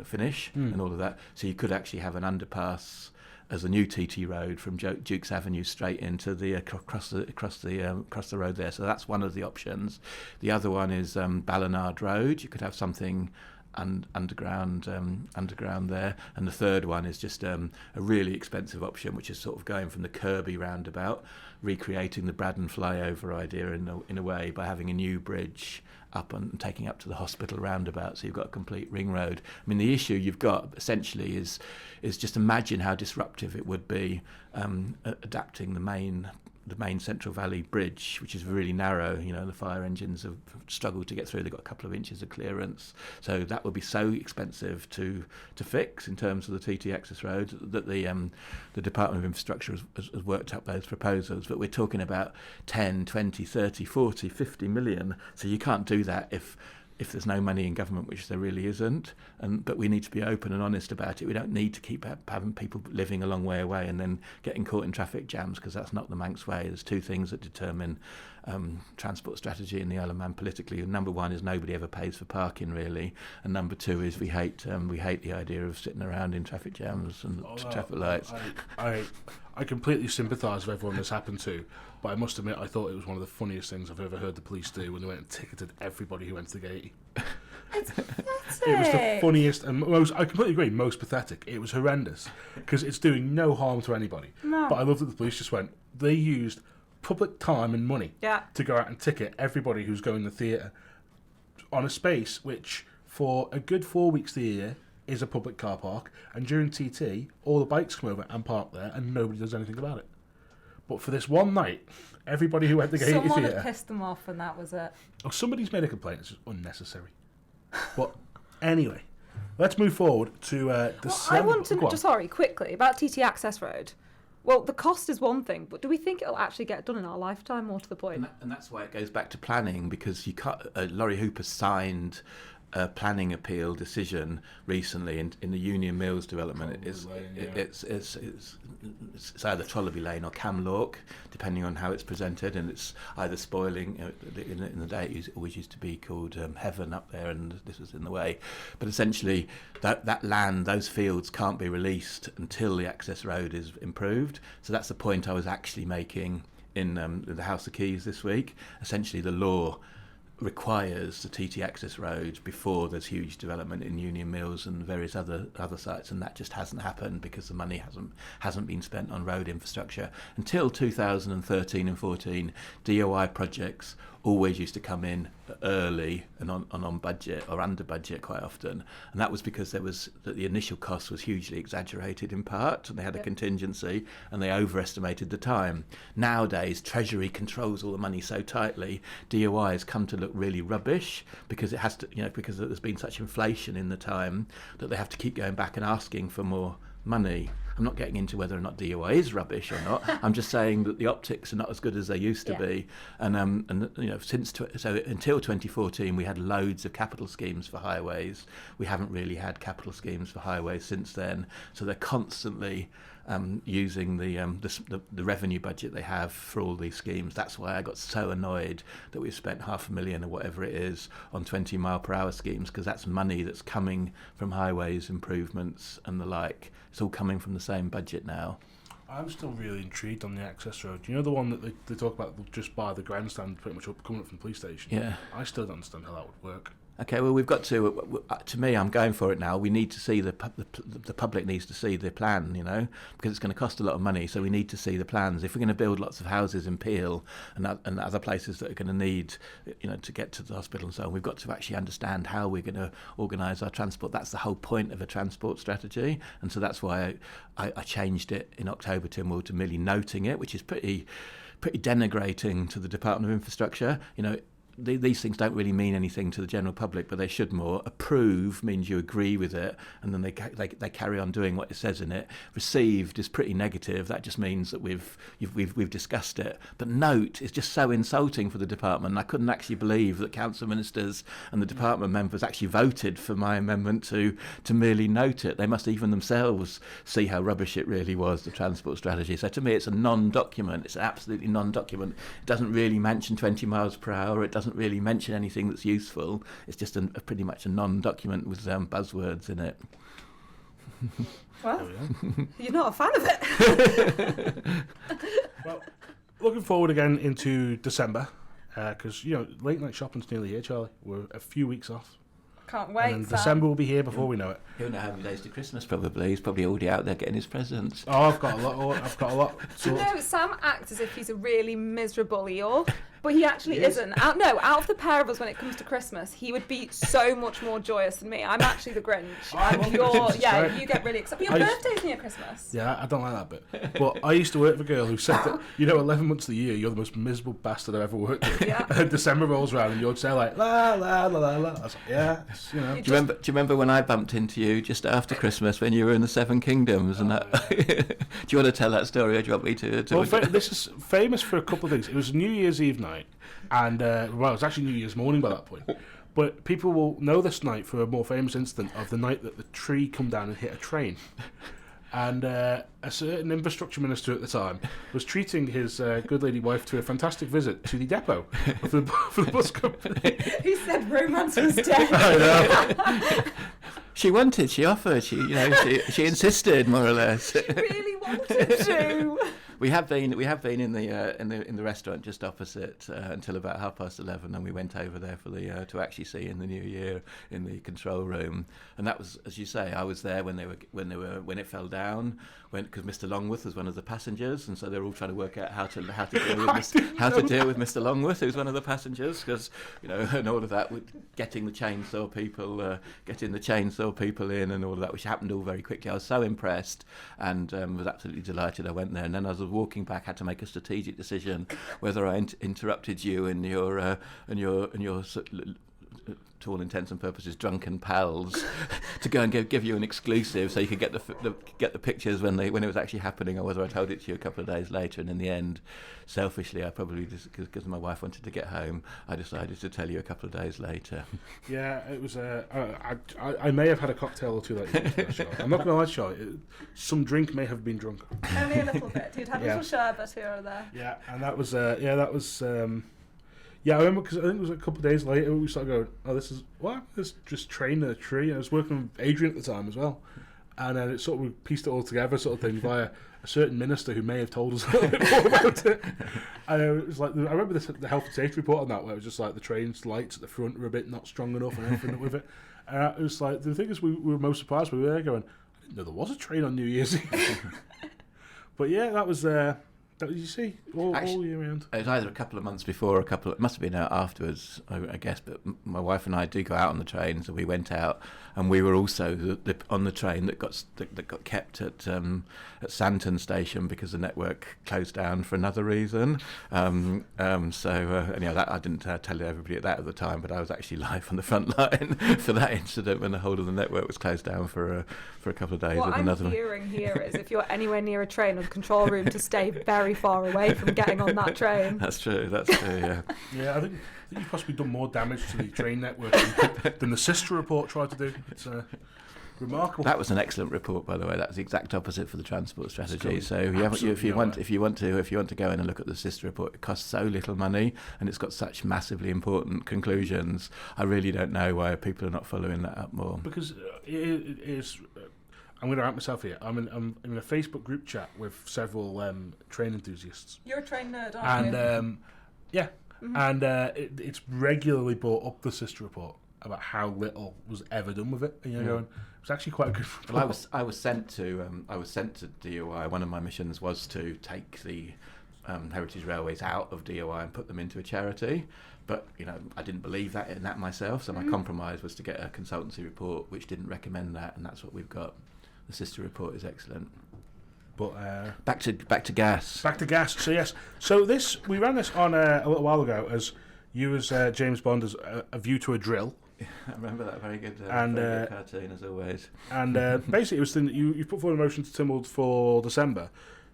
finish and all of that. So you could actually have an underpass as a new TT road from Duke's Avenue straight into the across the road there. So that's one of the options. The other one is Ballinard Road. You could have something underground there, and the third one is just a really expensive option, which is sort of going from the Kirby roundabout, recreating the Braddon flyover idea in a way by having a new bridge up and taking up to the hospital roundabout, so you've got a complete ring road. I mean, the issue you've got essentially is just imagine how disruptive it would be adapting the main Central Valley Bridge, which is really narrow. You know, the fire engines have struggled to get through. They've got a couple of inches of clearance, so that would be so expensive to fix in terms of the TT Access Road that the Department of Infrastructure has worked up those proposals. But we're talking about 10, 20, 30, 40, 50 million. So you can't do that if there's no money in government, which there really isn't. But we need to be open and honest about it. We don't need to keep having people living a long way away and then getting caught in traffic jams, because that's not the Manx way. There's 2 things that determine transport strategy in the Isle of Man politically. Number 1 is nobody ever pays for parking, really, and number 2 is we hate the idea of sitting around in traffic jams and traffic lights. I completely sympathise with everyone this happened to, but I must admit I thought it was one of the funniest things I've ever heard the police do when they went and ticketed everybody who went to the gate. It's pathetic. It was the funniest and I completely agree, most pathetic. It was horrendous because it's doing no harm to anybody. No. But I love that the police just went, they used public time and money to go out and ticket everybody who's going to the theatre on a space which for a good 4 weeks of the year is a public car park, and during TT all the bikes come over and park there and nobody does anything about it. But for this one night, everybody who went to the Gaiety Someone Theatre... had pissed them off and that was it. Oh, somebody's made a complaint. It's just unnecessary. But anyway, let's move forward to I want to... Sorry, quickly, about TT Access Road. Well, the cost is one thing, but do we think it'll actually get done in our lifetime? More to the point. And that's why it goes back to planning, because you can't. Laurie Hooper signed a planning appeal decision recently in the Union Mills development. It's either Trolley Lane or Camlock, depending on how it's presented, and it's either spoiling. In the day, it always used to be called Heaven up there, and this was in the way. But essentially, that land, those fields, can't be released until the access road is improved. So that's the point I was actually making in the House of Keys this week. Essentially, the law requires the TT access road before there's huge development in Union Mills and various other sites, and that just hasn't happened because the money hasn't been spent on road infrastructure until 2013 and 14. DOI projects always used to come in early and on budget or under budget quite often, and that was because the initial cost was hugely exaggerated in part, and they had a contingency and they overestimated the time. Nowadays, Treasury controls all the money so tightly, DOI has come to look really rubbish because it has to, because there's been such inflation in the time that they have to keep going back and asking for more money. I'm not getting into whether or not DOI is rubbish or not. I'm just saying that the optics are not as good as they used to be. And until 2014, we had loads of capital schemes for highways. We haven't really had capital schemes for highways since then. So they're constantly using the revenue budget they have for all these schemes. That's why I got so annoyed that we've spent $500,000 or whatever it is on 20-mile-per-hour schemes, because that's money that's coming from highways improvements and the like. It's all coming from the same budget now. I'm still really intrigued on the access road. You know, the one that they talk about just by the grandstand, pretty much coming up from the police station? Yeah. I still don't understand how that would work. Okay, well, we've got to me, I'm going for it now. We need to see the public needs to see the plan, because it's going to cost a lot of money. So we need to see the plans. If we're going to build lots of houses in Peel and other places that are going to need, to get to the hospital and so on, we've got to actually understand how we're going to organise our transport. That's the whole point of a transport strategy. And so that's why I changed it in October, Tynwald, to merely noting it, which is pretty denigrating to the Department of Infrastructure. These things don't really mean anything to the general public, but they should more. Approve means you agree with it, and then they carry on doing what it says in it. Received is pretty negative. That just means that we've discussed it. But note is just so insulting for the department. I couldn't actually believe that council ministers and the department members actually voted for my amendment to merely note it. They must even themselves see how rubbish it really was, the transport strategy. So to me, it's a non-document. It's an absolutely non-document. It doesn't really mention 20 miles per hour. It doesn't really mention anything that's useful. It's just pretty much a non-document with buzzwords in it. Well, you're not a fan of it. Well, looking forward again into December, because late night shopping's nearly here, Charlie. We're a few weeks off. Can't wait. And December will be here before we know it. He'll know how many days to Christmas, probably. He's probably already out there getting his presents. Oh, I've got a lot. Sam acts as if he's a really miserable Eeyore, but he actually isn't. Out of the pair of us, when it comes to Christmas, he would be so much more joyous than me. I'm actually the Grinch. You get really excited. But your birthday's near Christmas. Yeah, I don't like that bit. But I used to work with a girl who said that 11 months of the year, you're the most miserable bastard I've ever worked with. Yeah. And December rolls around and you'd say like la la la la la. I was like, yeah, Do you remember when I bumped into you just after Christmas when you were in the Seven Kingdoms and that? Yeah. Do you want to tell that story, or do you want me to? Well, this is famous for a couple of things. It was New Year's Eve night, and it was actually New Year's morning by that point. But people will know this night for a more famous incident of the night that the tree come down and hit a train. And a certain infrastructure minister at the time was treating his good lady wife to a fantastic visit to the depot for the bus company. He said romance was dead. I know. She offered, she insisted, more or less. She really wanted to. We have been in the restaurant just opposite until about 11:30, and we went over there for the to actually see in the new year in the control room. And that was, as you say, I was there when it fell down, because Mr. Longworth was one of the passengers, and so they're all trying to work out how to deal with Mr. Longworth, who was one of the passengers, because and all of that with getting the chainsaw people in and all of that, which happened all very quickly. I was so impressed and was absolutely delighted I went there. And then as I was walking back, had to make a strategic decision whether I interrupted you and your to all intents and purposes, drunken pals to go and give you an exclusive, so you could get the pictures when it was actually happening, or whether I told it to you a couple of days later. And in the end, selfishly, I probably just, because my wife wanted to get home, I decided to tell you a couple of days later. Yeah, it was. I may have had a cocktail or two that evening. I'm not going to lie, Charlie. Some drink may have been drunk. Only a little bit. You'd had a little sherbet here or there. Yeah, and that was. Yeah, I remember because I think it was a couple of days later we started going, oh, this is what? This just train in a tree. And I was working with Adrian at the time as well, and then it sort of we pieced it all together, sort of thing, via a certain minister who may have told us a little bit more about it. And it was like I remember the health and safety report on that, where it was just like the train's lights at the front were a bit not strong enough and everything with it. And it was like the thing is we were most surprised. We were there going, I didn't know there was a train on New Year's Eve. But yeah, that was. You see, all year round. It was either a couple of months before or it must have been out afterwards, I guess, but my wife and I do go out on the train, so we went out, and we were also on the train that got kept at Santon Station because the network closed down for another reason. Anyhow, that I didn't tell everybody that at the time, but I was actually live on the front line for that incident when the whole of the network was closed down for a couple of days. What I'm hearing here is if you're anywhere near a train or the control room, to stay very far away from getting on that train. That's true, yeah. Yeah, I think you've possibly done more damage to the train network than the sister report tried to do. It's remarkable. That was an excellent report, by the way. That was the exact opposite for the transport strategy. So if you want to go in and look at the sister report, it costs so little money and it's got such massively important conclusions. I really don't know why people are not following that up more. Because it is. I'm going to wrap myself here. I'm in a Facebook group chat with several train enthusiasts. You're a train nerd, aren't you? Yeah. Mm-hmm. And it's regularly brought up, the sister report, about how little was ever done with it. And you're going, it was actually quite a good report. Well, I was sent to DOI. One of my missions was to take the Heritage Railways out of DOI and put them into a charity. But I didn't believe in that myself, so my compromise was to get a consultancy report which didn't recommend that, and that's what we've got. The sister report is excellent. But back to gas. Back to gas. So yes. So we ran this on a little while ago as you as James Bond as a view to a drill. I remember that very good cartoon as always. And basically it was thing that you put forward a motion to Tynwald for December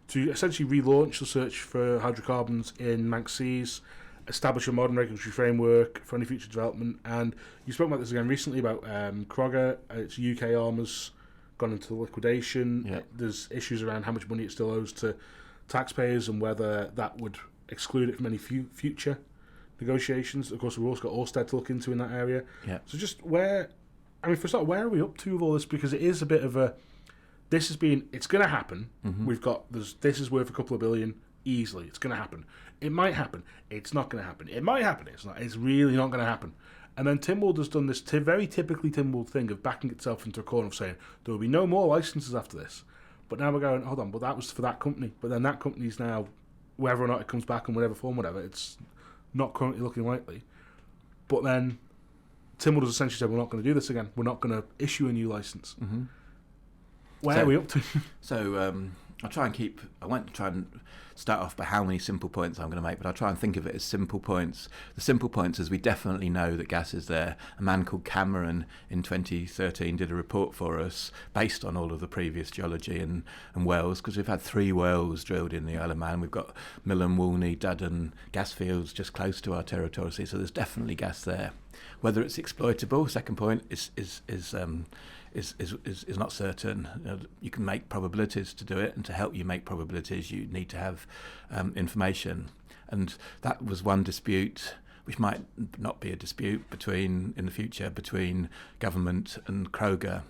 to essentially relaunch the search for hydrocarbons in Manx seas, establish a modern regulatory framework for any future development. And you spoke about this again recently about Crogger, its UK armors gone into liquidation. Yep. There's issues around how much money it still owes to taxpayers and whether that would exclude it from any future negotiations. Of course, we've also got Ørsted to look into in that area. Yep. So just for a start, where are we up to with all this? Because it is a bit of it's going to happen. Mm-hmm. This is worth a couple of billion easily. It's going to happen. It might happen. It's not going to happen. It might happen. It's not. It's really not going to happen. And then Tynwald has done this very typically Tynwald thing of backing itself into a corner of saying there will be no more licences after this. But now we're going, hold on, but that was for that company. But then that company's now, whether or not it comes back in whatever form, whatever, it's not currently looking likely. But then Tynwald has essentially said, we're not going to do this again. We're not going to issue a new licence. Mm-hmm. Where are we up to? So I won't try and start off by how many simple points I'm going to make, but I'll try and think of it as simple points. The simple points is we definitely know that gas is there. A man called Cameron in 2013 did a report for us based on all of the previous geology and wells, because we've had 3 wells drilled in the Isle of Man. We've got Millen, Woolney, Duddon gas fields just close to our territory, so there's definitely gas there. Whether it's exploitable, second point, is not certain. You can make probabilities to do it, and to help you make probabilities you need to have information. And that was one dispute, which might not be a dispute in the future between government and Crogger.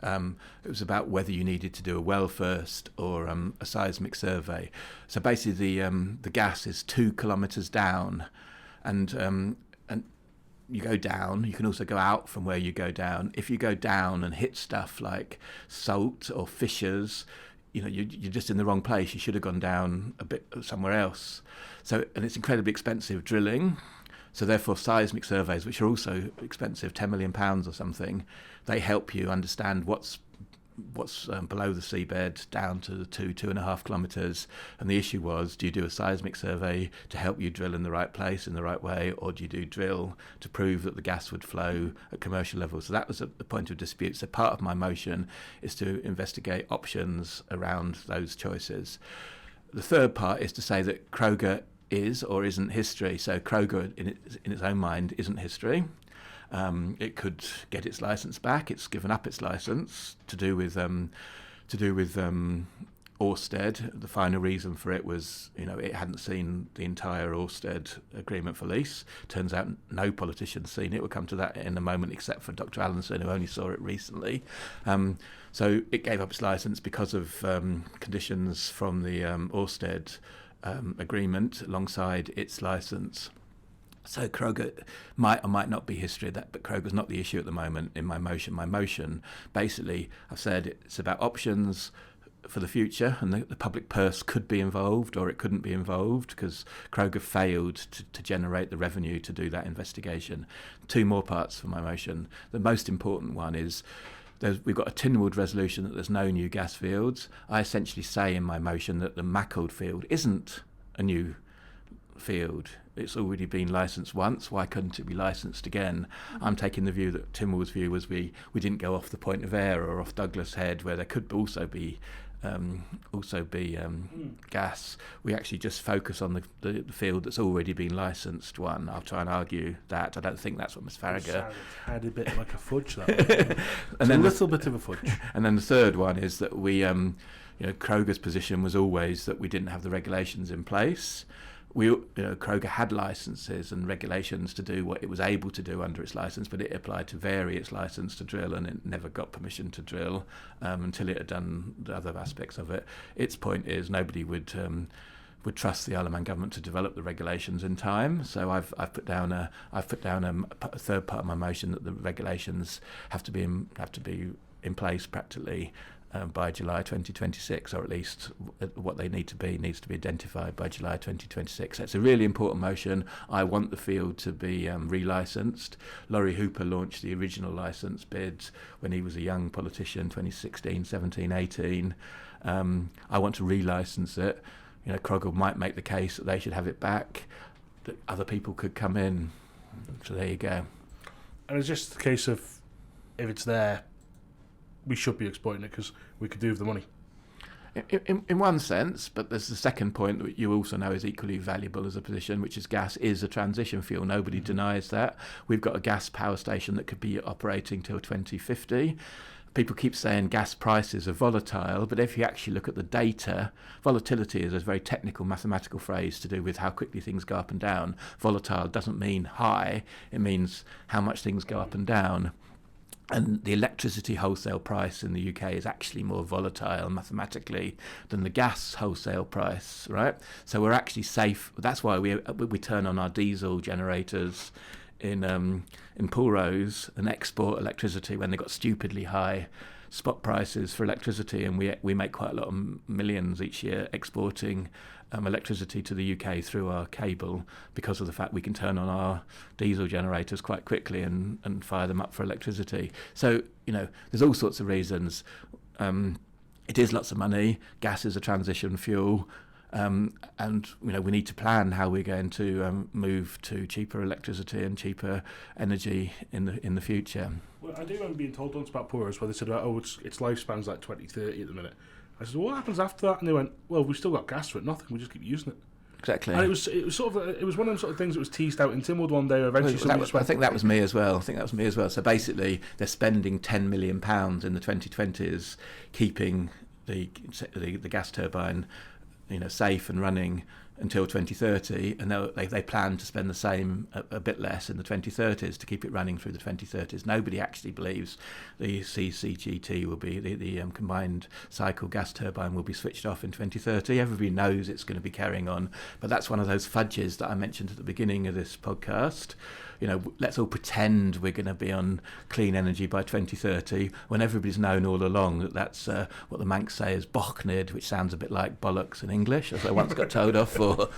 It was about whether you needed to do a well first or a seismic survey. So basically the gas is 2 kilometres down, and you go down. You can also go out from where you go down. If you go down and hit stuff like salt or fissures, you're just in the wrong place. You should have gone down a bit somewhere else. And it's incredibly expensive drilling. So therefore, seismic surveys, which are also expensive, £10 million or something, they help you understand what's what's below the seabed down to the 2.5 kilometres. And the issue was, do you do a seismic survey to help you drill in the right place, in the right way, or do you do drill to prove that the gas would flow at commercial levels? So that was the point of dispute. So part of my motion is to investigate options around those choices. The third part is to say that Kroger is or isn't history. So Kroger, in its own mind, isn't history. It could get its license back. It's given up its license to do with Ørsted. The final reason for it was, it hadn't seen the entire Ørsted agreement for lease. Turns out no politician's seen it. We'll come to that in a moment, except for Dr. Allinson, who only saw it recently. So it gave up its license because of conditions from the Ørsted agreement alongside its license. So Kroger might or might not be history, but Kroger's not the issue at the moment in my motion. My motion, basically, I've said it's about options for the future, and the public purse could be involved or it couldn't be involved because Kroger failed to generate the revenue to do that investigation. 2 more parts for my motion. The most important one is we've got a Tynwald resolution that there's no new gas fields. I essentially say in my motion that the Mackhold field isn't a new field. It's already been licensed once. Why couldn't it be licensed again? I'm taking the view that Tynwald's view was we didn't go off the Point of Ayre or off Douglas Head, where there could also be gas. We actually just focus on the field that's already been licensed one. I'll try and argue that. I don't think that's what Ms Farragher had a bit like a fudge, that and then a little bit of a fudge. And then the third one is that we Kroger's position was always that we didn't have the regulations in place. Kroger had licenses and regulations to do what it was able to do under its license, but it applied to vary its license to drill, and it never got permission to drill until it had done the other aspects of it. Its point is nobody would trust the Isle of Man government to develop the regulations in time. So I've put down a third part of my motion that the regulations have to be in place practically by July 2026, or at least what they needs to be identified by July 2026. It's a really important motion. I want the field to be relicensed. Laurie Hooper launched the original licence bid when he was a young politician, 2016, 17, 18. I want to relicense it. Kroger might make the case that they should have it back, that other people could come in. So there you go. And it's just a case of, if it's there, we should be exploiting it because we could do with the money. In one sense, but there's the second point that you also know is equally valuable as a position, which is gas is a transition fuel. Nobody denies that. We've got a gas power station that could be operating till 2050. People keep saying gas prices are volatile, but if you actually look at the data, volatility is a very technical mathematical phrase to do with how quickly things go up and down. Volatile doesn't mean high, it means how much things go up and down. And the electricity wholesale price in the UK is actually more volatile mathematically than the gas wholesale price, right? So we're actually safe. That's why we turn on our diesel generators in Pulrose and export electricity when they've got stupidly high spot prices for electricity, and we make quite a lot of millions each year exporting electricity to the UK through our cable because of the fact we can turn on our diesel generators quite quickly and fire them up for electricity. So, there's all sorts of reasons. It is lots of money. Gas is a transition fuel. And we need to plan how we're going to move to cheaper electricity and cheaper energy in the future. Well, I do remember being told once about Pulrose where they said, its lifespan's like 2030 at the minute. I said, what happens after that? And they went, well, we've still got gas for it, nothing, we just keep using it. Exactly. And it was sort of it was one of them sort of things that was teased out in Tynwald one day. Eventually, I think that was me as well. So basically, they're spending £10 million in the 2020s keeping the gas turbine safe and running until 2030, and they plan to spend the same, a bit less, in the 2030s to keep it running through the 2030s. Nobody actually believes the CCGT will be, the combined cycle gas turbine will be switched off in 2030. Everybody knows it's going to be carrying on, but that's one of those fudges that I mentioned at the beginning of this podcast. Let's all pretend we're going to be on clean energy by 2030 when everybody's known all along that that's what the Manx say is bochnid, which sounds a bit like bollocks in English, as I once got told off for.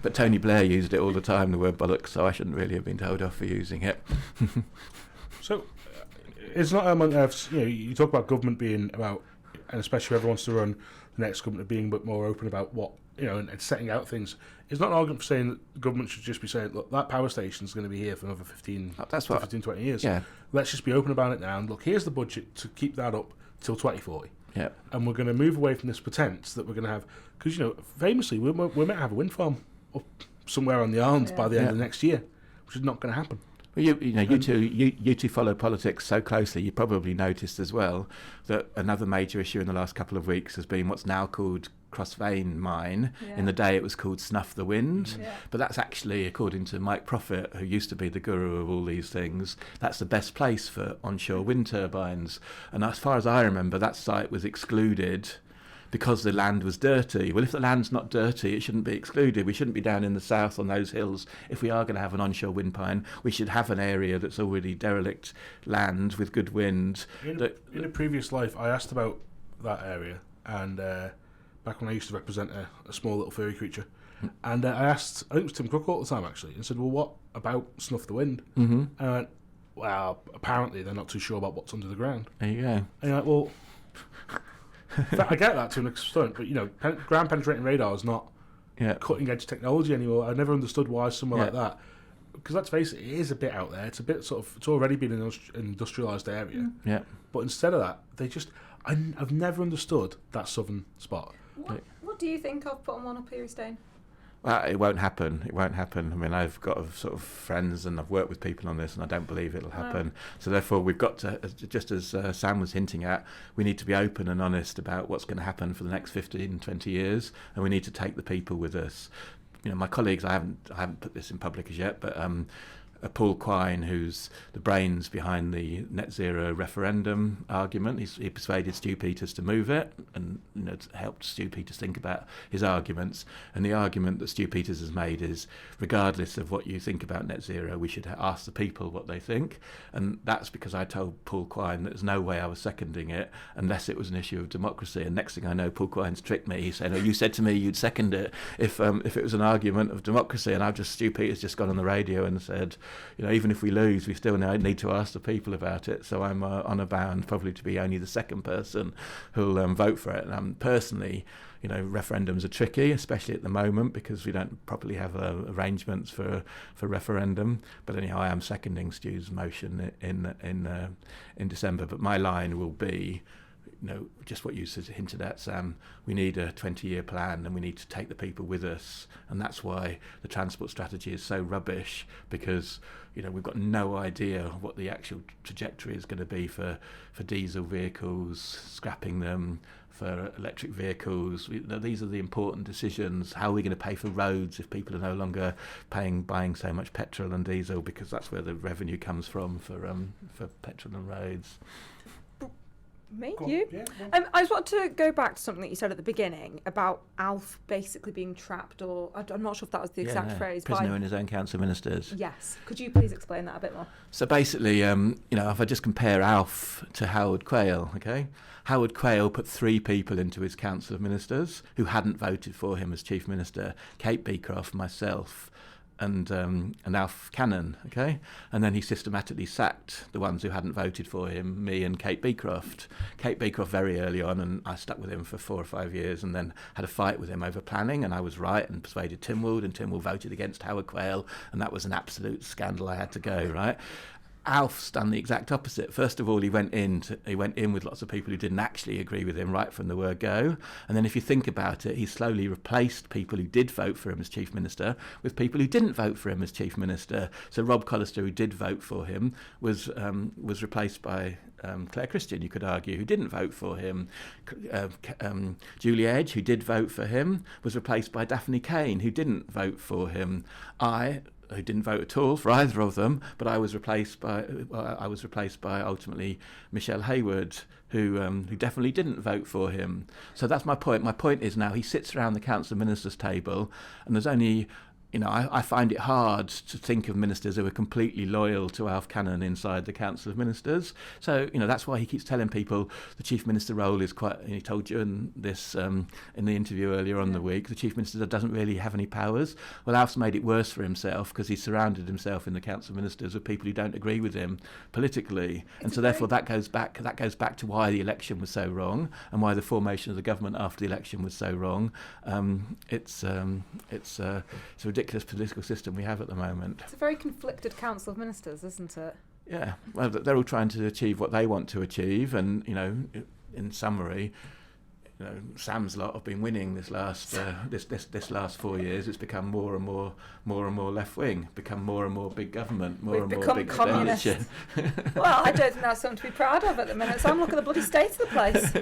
But Tony Blair used it all the time, the word bollocks, so I shouldn't really have been told off for using it. So, it's not element of, you talk about government being about, and especially whoever wants to run the next government being a bit more open about what, and setting out things. It's not an argument for saying that the government should just be saying, look, that power station is going to be here for another 15, 20 years. Yeah. Let's just be open about it now. And look, here's the budget to keep that up till 2040. Yeah. And we're going to move away from this pretense that we're going to have, because, famously, we're meant to have a wind farm up somewhere on the island by the end of next year, which is not going to happen. Well, you two follow politics so closely. You probably noticed as well that another major issue in the last couple of weeks has been what's now called Crossvein Mine. In the day, it was called Snuff the Wind. Yeah. But that's actually, according to Mike Profit, who used to be the guru of all these things, that's the best place for onshore wind turbines. And as far as I remember, that site was excluded because the land was dirty. Well, if the land's not dirty, it shouldn't be excluded. We shouldn't be down in the south on those hills. If we are going to have an onshore wind farm, we should have an area that's already derelict land with good wind. In a previous life, I asked about that area, and back when I used to represent a small little furry creature, and I asked, I think it was Tim Cook all the time actually, and said, well, what about Snuff the Wind? Mm-hmm. And I went, well, apparently they're not too sure about what's under the ground. There you go. And you're like, well... I get that to an extent, but ground penetrating radar is not cutting edge technology anymore. I never understood why somewhere like that, because let's face it, it is a bit out there. It's a bit it's already been an industrialised area. Yeah. But instead of that, I've never understood that southern spot. What do you think of putting one up here, Stain? Well, it won't happen. It won't happen. I mean, I've got sort of friends and I've worked with people on this, and I don't believe it'll happen. So therefore, we've got to, just as Sam was hinting at, we need to be open and honest about what's going to happen for the next 15, 20 years, and we need to take the people with us. My colleagues, I haven't put this in public as yet, but Paul Quine, who's the brains behind the net zero referendum argument. He persuaded Stu Peters to move it, and helped Stu Peters think about his arguments. And the argument that Stu Peters has made is, regardless of what you think about net zero, we should ask the people what they think. And that's because I told Paul Quine that there's no way I was seconding it unless it was an issue of democracy. And next thing I know, Paul Quine's tricked me. He said, "Oh, you said to me you'd second it if it was an argument of democracy." And Stu Peters just got on the radio and said, even if we lose, we still need to ask the people about it. So I'm on a bound probably to be only the second person who'll vote for it. And personally, referendums are tricky, especially at the moment, because we don't properly have arrangements for referendum. But anyhow, I am seconding Stu's motion in December. But my line will be, just what you hinted at, Sam, we need a 20-year plan, and we need to take the people with us. And that's why the transport strategy is so rubbish, because we've got no idea what the actual trajectory is going to be for diesel vehicles, scrapping them, for electric vehicles. These are the important decisions. How are we going to pay for roads if people are no longer buying so much petrol and diesel, because that's where the revenue comes from for petrol and roads. Me? You? Yeah, I just want to go back to something that you said at the beginning about Alf basically being trapped, or I'm not sure if that was the exact phrase. Prisoner in his own council of ministers. Yes. Could you please explain that a bit more? So basically, if I just compare Alf to Howard Quayle, okay? Howard Quayle put 3 people into his council of ministers who hadn't voted for him as chief minister: Kate Beecroft, myself, and Alf Cannon, okay? And then he systematically sacked the ones who hadn't voted for him, me and Kate Beecroft. Kate Beecroft very early on, and I stuck with him for 4 or 5 years, and then had a fight with him over planning, and I was right and persuaded Tynwald, and Tynwald voted against Howard Quayle, and that was an absolute scandal. I had to go, right? Alf's done the exact opposite. First of all, he went in with lots of people who didn't actually agree with him right from the word go. And then if you think about it, he slowly replaced people who did vote for him as chief minister with people who didn't vote for him as chief minister. So Rob Collister, who did vote for him, was replaced by Claire Christian, you could argue, who didn't vote for him. Julie Edge, who did vote for him, was replaced by Daphne Kane, who didn't vote for him. Who didn't vote at all for either of them, but I was replaced by ultimately Michelle Hayward, who definitely didn't vote for him. So that's my point. My point is now he sits around the council of ministers table, and there's only I find it hard to think of ministers who are completely loyal to Alf Cannon inside the Council of Ministers. So, that's why he keeps telling people the Chief Minister role is quite, he told you in this, in the interview earlier on the week, the Chief Minister doesn't really have any powers. Well, Alf's made it worse for himself because he's surrounded himself in the Council of Ministers with people who don't agree with him politically. And so therefore that goes back to why the election was so wrong and why the formation of the government after the election was so wrong. It's a ridiculous political system we have at the moment. It's a very conflicted Council of Ministers, isn't it? Yeah, well, they're all trying to achieve what they want to achieve, and in summary, Sam's lot have been winning this last this last 4 years. It's become more and more left wing, become more and more big government, more and more big expenditure. Well, I don't think that's something to be proud of at the minute. So I'm looking at the bloody state of the place.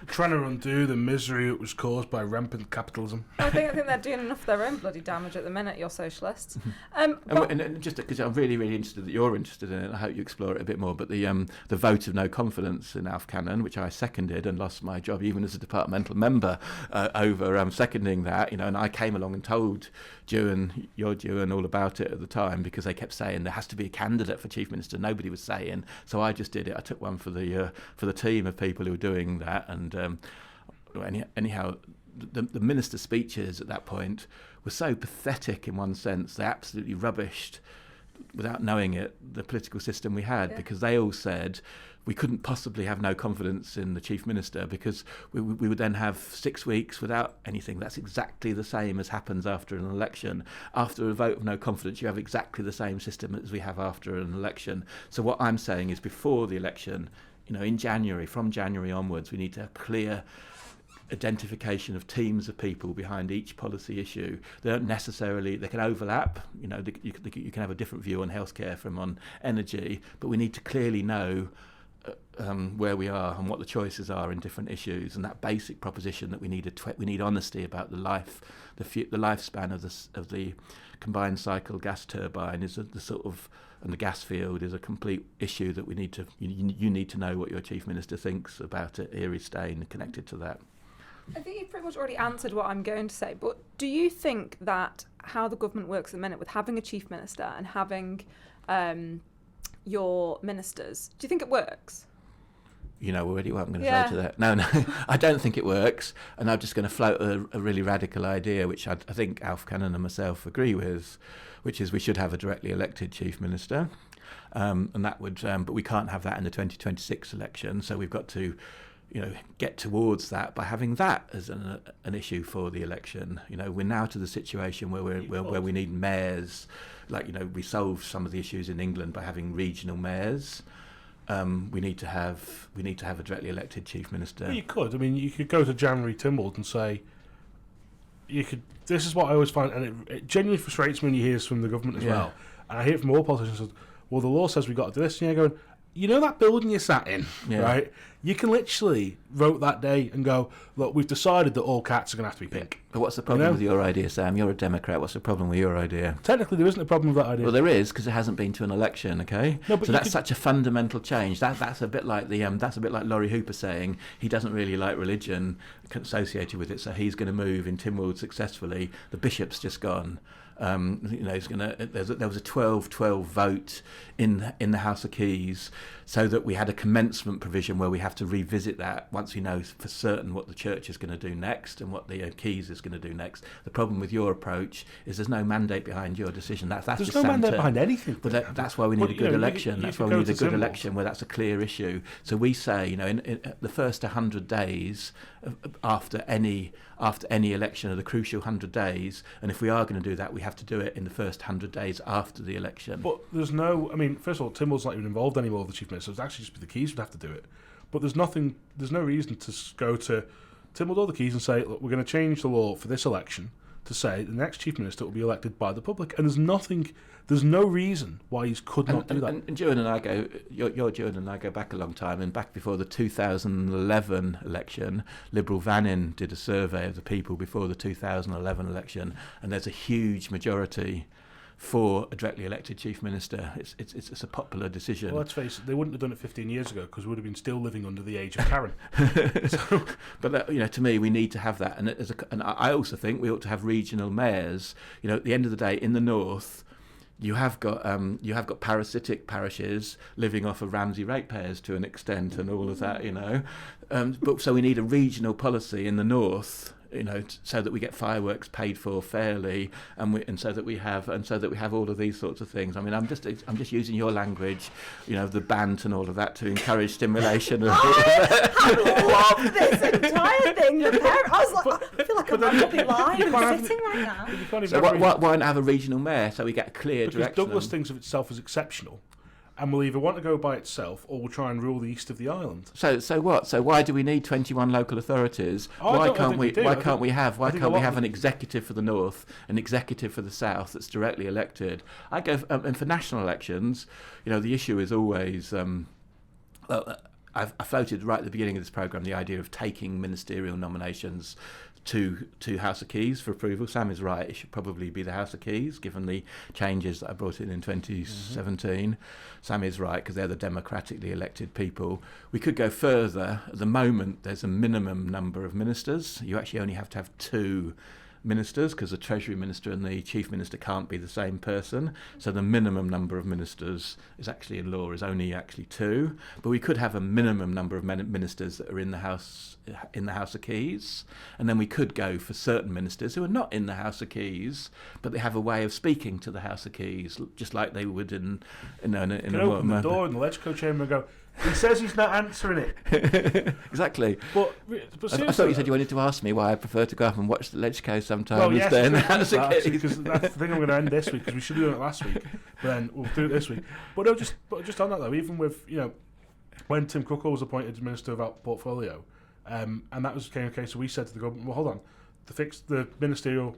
Trying to undo the misery that was caused by rampant capitalism. I think they're doing enough of their own bloody damage at the minute, your socialists. And just because I'm really interested that you're interested in it, I hope you explore it a bit more. But the vote of no confidence in Alf Cannon, which I seconded and lost my job even as a departmental member over seconding that, and I came along and told your Dewan all about it at the time because they kept saying there has to be a candidate for Chief Minister. Nobody was saying, so I just did it. I took one for the team of people who were doing that, and anyhow, the minister's speeches at that point were so pathetic in one sense. They absolutely rubbished, without knowing it, the political system we had, because they all said we couldn't possibly have no confidence in the Chief Minister because we would then have 6 weeks without anything. That's exactly the same as happens after an election. After a vote of no confidence, you have exactly the same system as we have after an election. So what I'm saying is before the election, in January, from January onwards, we need to have clear identification of teams of people behind each policy issue. They don't necessarily, they can overlap, you can have a different view on healthcare from on energy, but we need to clearly know where we are and what the choices are in different issues, and that basic proposition that we need honesty about the lifespan of the combined cycle gas turbine is the sort of, and the gas field is a complete issue that we need to you need to know what your Chief Minister thinks about it, Erie Stain, connected to that. I think you've pretty much already answered what I'm going to say, but do you think that how the government works at the minute with having a Chief Minister and having your ministers, do you think it works? You know already what I'm going to say to that. No, I don't think it works, and I'm just going to float a really radical idea, which I think Alf Cannon and myself agree with, which is we should have a directly elected Chief Minister, and that would, but we can't have that in the 2026 election, so we've got to get towards that by having that as an issue for the election. We're now to the situation where we need mayors, we solved some of the issues in England by having regional mayors. We need to have a directly elected Chief Minister. Well, you could. I mean, you could go to January Tynwald and say, this is what I always find, and it genuinely frustrates me when you hear this from the government as well. And I hear it from all politicians, well, the law says we've got to do this, and you're going, that building you sat in, right? You can literally vote that day and go, look, we've decided that all cats are going to have to be pink. But what's the problem with your idea, Sam? You're a Democrat. What's the problem with your idea? Technically, there isn't a problem with that idea. Well, there is, because it hasn't been to an election, okay? No, but so that's such a fundamental change. That's a bit like Laurie Hooper saying he doesn't really like religion associated with it, so he's going to move in Tynwald successfully. The bishop's just gone. He's there was a 12-12 vote in the House of Keys, so that we had a commencement provision where we have to revisit that once we know for certain what the church is going to do next and what the Keys is going to do next. The problem with your approach is there's no mandate behind your decision. That's there's just no mandate behind anything. But that's why we need a good election. That's why we need a good election where that's a clear issue. So we say, in the first 100 days after any election are the crucial 100 days, and if we are going to do that, we have to do it in the first 100 days after the election. But there's first of all, Tynwald's not even involved anymore with the Chief Minister. It's actually just the Keys would have to do it. But there's no reason to go to Tynwald or the Keys and say, look, we're going to change the law for this election to say the next Chief Minister will be elected by the public. And there's no reason why he could not do that. And Dewan and I your Dewan and I go back a long time, and back before the 2011 election, Liberal Vannin did a survey of the people before the 2011 election, and there's a huge majority for a directly elected chief minister. It's a popular decision. Well, let's face it, they wouldn't have done it 15 years ago because we would have been still living under the age of Karen. But to me, we need to have that, and I also think we ought to have regional mayors. At the end of the day, in the north, you have got parasitic parishes living off of Ramsey ratepayers to an extent, and all of that. But so we need a regional policy in the north. So that we get fireworks paid for fairly, and so that we have all of these sorts of things. I mean, I'm just using your language, the bant and all of that to encourage stimulation. I love this entire thing. I feel like I'm on the line sitting right now. So why not have a regional mayor so we get a clear because direction? Douglas thinks of itself as exceptional. And we'll either want to go by itself or we'll try and rule the east of the island. So what? So why do we need 21 local authorities? Why can't we have an executive for the north, an executive for the south that's directly elected? I go and for national elections, the issue is always. I floated right at the beginning of this programme the idea of taking ministerial nominations to House of Keys for approval. Sam is right, it should probably be the House of Keys, given the changes that I brought in 2017. Sam is right, because they're the democratically elected people. We could go further. At the moment, there's a minimum number of ministers. You actually only have to have 2 ministers, because the Treasury Minister and the Chief Minister can't be the same person. So the minimum number of ministers is actually in law is only actually 2. But we could have a minimum number of ministers that are in the House of Keys, and then we could go for certain ministers who are not in the House of Keys, but they have a way of speaking to the House of Keys, just like they would in open the door in the Legco chamber and go, he says he's not answering it. Exactly. But I thought you said you wanted to ask me why I prefer to go up and watch the Legco sometimes. Well, yes, then because that's the thing I'm going to end this week, because we should have done it last week, but then we'll do it this week. But no, just on that though, even with when Tim Cook was appointed Minister of Portfolio, and that was a case where we said to the government, well, hold on, the ministerial,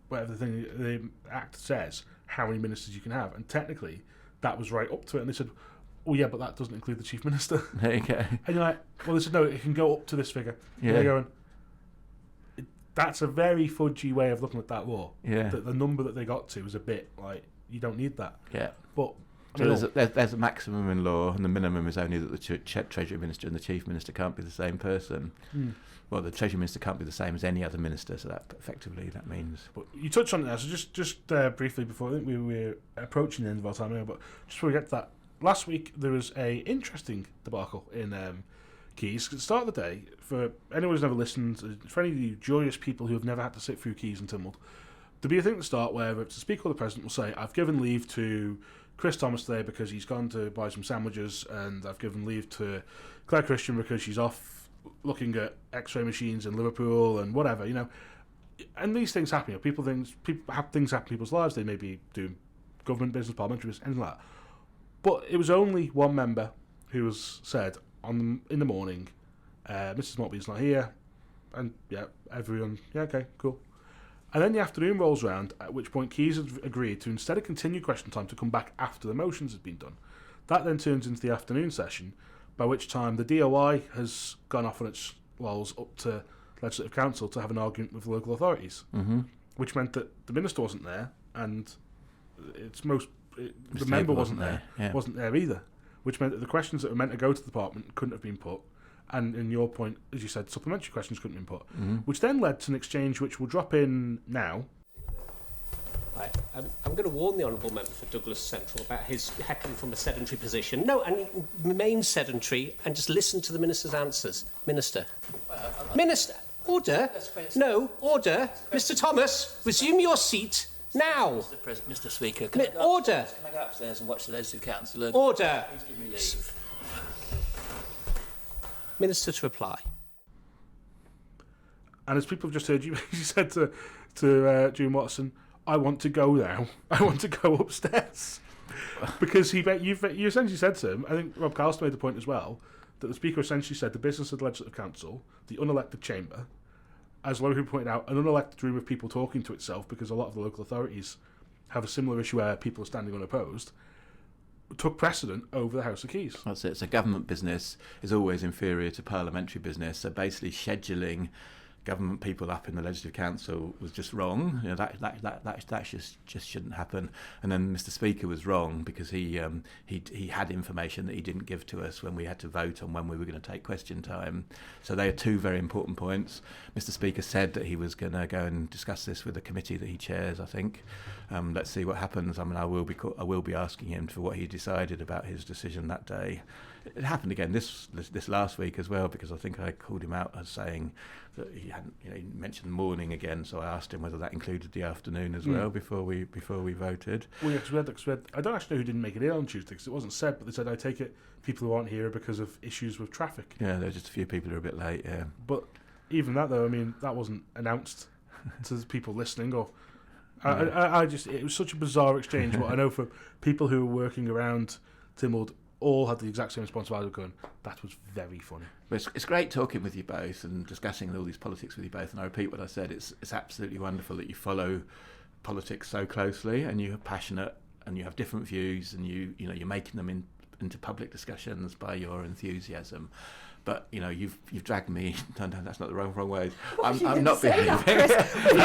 whatever the Act says, how many ministers you can have, and technically that was right up to it, and they said, oh yeah, but that doesn't include the Chief Minister. There you go. And you're like, well, they said, no, it can go up to this figure. Yeah. And they're going, that's a very fudgy way of looking at that law. Yeah. That the number that they got to was a bit like, you don't need that. Yeah. But so there's a maximum in law, and the minimum is only that the Treasury Minister and the Chief Minister can't be the same person. Well, the Treasury Minister can't be the same as any other minister, so that effectively that means. But you touched on it now, so just briefly before, I think we were approaching the end of our time here, but just before we get to that, last week there was a interesting debacle in Keys. At the start of the day, for anyone who's never listened, for any of you joyous people who have never had to sit through Keys and Tynwald, there'll be a thing at the start where the Speaker or the President will say, I've given leave to Chris Thomas today because he's gone to buy some sandwiches, and I've given leave to Claire Christian because she's off looking at X-ray machines in Liverpool and whatever, And these things happen. People have things happen in people's lives. They may be doing government business, parliamentary business, anything like that. But it was only one member who was said in the morning, Mrs. Motby's not here, and everyone, okay, cool. And then the afternoon rolls round, at which point Keys had agreed to, instead of continue question time, to come back after the motions had been done. That then turns into the afternoon session, by which time the DOI has gone off on its walls up to Legislative Council to have an argument with the local authorities, which meant that the minister wasn't there, and the member wasn't there. Yeah. Wasn't there either, which meant that the questions that were meant to go to the department couldn't have been put, and in your point, as you said, supplementary questions couldn't have been put, which then led to an exchange which we'll drop in now. Right. I'm going to warn the Honourable Member for Douglas Central about his heckling from a sedentary position. No, and remain sedentary and just listen to the Minister's answers. Minister. Minister. Order. No, order. Mr. Thomas, resume your seat now. Mr. Speaker, order. Can I go upstairs and watch the Legislative Council? Order. Please give me leave. Minister to reply. And as people have just heard, you said to June Watson, I want to go now. I want to go upstairs. Because you essentially said to him, I think Rob Carlson made the point as well, that the Speaker essentially said the business of the Legislative Council, the unelected chamber, as a lot of people pointed out, an unelected room of people talking to itself, because a lot of the local authorities have a similar issue where people are standing unopposed, took precedent over the House of Keys. That's it. So government business is always inferior to parliamentary business. So basically scheduling government people up in the Legislative Council was just wrong. You know, that just shouldn't happen. And then Mr. Speaker was wrong because he had information that he didn't give to us when we had to vote on when we were going to take question time. So they are two very important points. Mr. Speaker said that he was going to go and discuss this with the committee that he chairs, I think. Let's see what happens. I mean, I will be asking him for what he decided about his decision that day. It happened again this last week as well, because I think I called him out as saying that he hadn't, he mentioned the morning again. So I asked him whether that included the afternoon as well before we voted. Well, yeah, because I don't actually know who didn't make it in on Tuesday because it wasn't said, but they said I take it people who aren't here because of issues with traffic. Yeah, there's just a few people who are a bit late. Yeah, but even that though, I mean, that wasn't announced to the people listening or. I just, it was such a bizarre exchange, but I know for people who were working around Tynwald all had the exact same response I was going, that was very funny. But it's great talking with you both and discussing all these politics with you both, and I repeat what I said, it's absolutely wonderful that you follow politics so closely and you're passionate and you have different views and you're making them into public discussions by your enthusiasm. But you've dragged me. No, that's not the wrong way. I'm not behaving.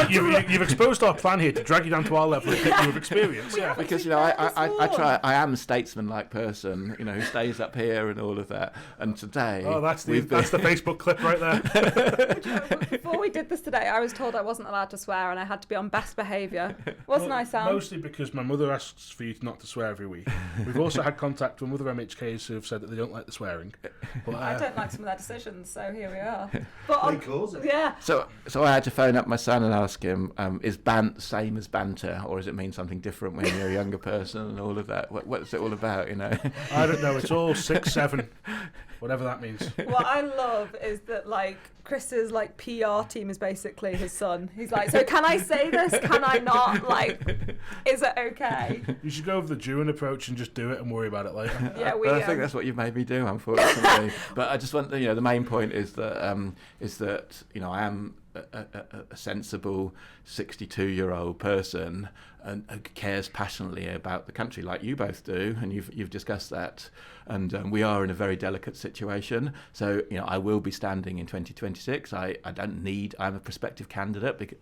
You've exposed our plan here to drag you down to our level and hit you with experience. Yeah, because I try. I am a statesman-like person, who stays up here and all of that. And today, that's the Facebook clip right there. Before we did this today, I was told I wasn't allowed to swear and I had to be on best behaviour. Wasn't I, Sam? Mostly because my mother asks for you not to swear every week. We've also had contact with other MHKs who have said that they don't like the swearing. But, I don't like some of their decisions, so here we are. But yeah. So I had to phone up my son and ask him, is bant the same as banter, or does it mean something different when you're a younger person and all of that? What's it all about, I don't know. It's all 6, 7, whatever that means. What I love is that Chris's PR team is basically his son. He's like, so can I say this? Can I not? Is it okay? You should go with the June approach and just do it and worry about it later. Yeah, I think that's what you've made me do, unfortunately. But I just want the main point is that I am a sensible 62-year-old person and who cares passionately about the country like you both do, and you've discussed that. And we are in a very delicate situation. So I will be standing in 2026. I'm a prospective candidate.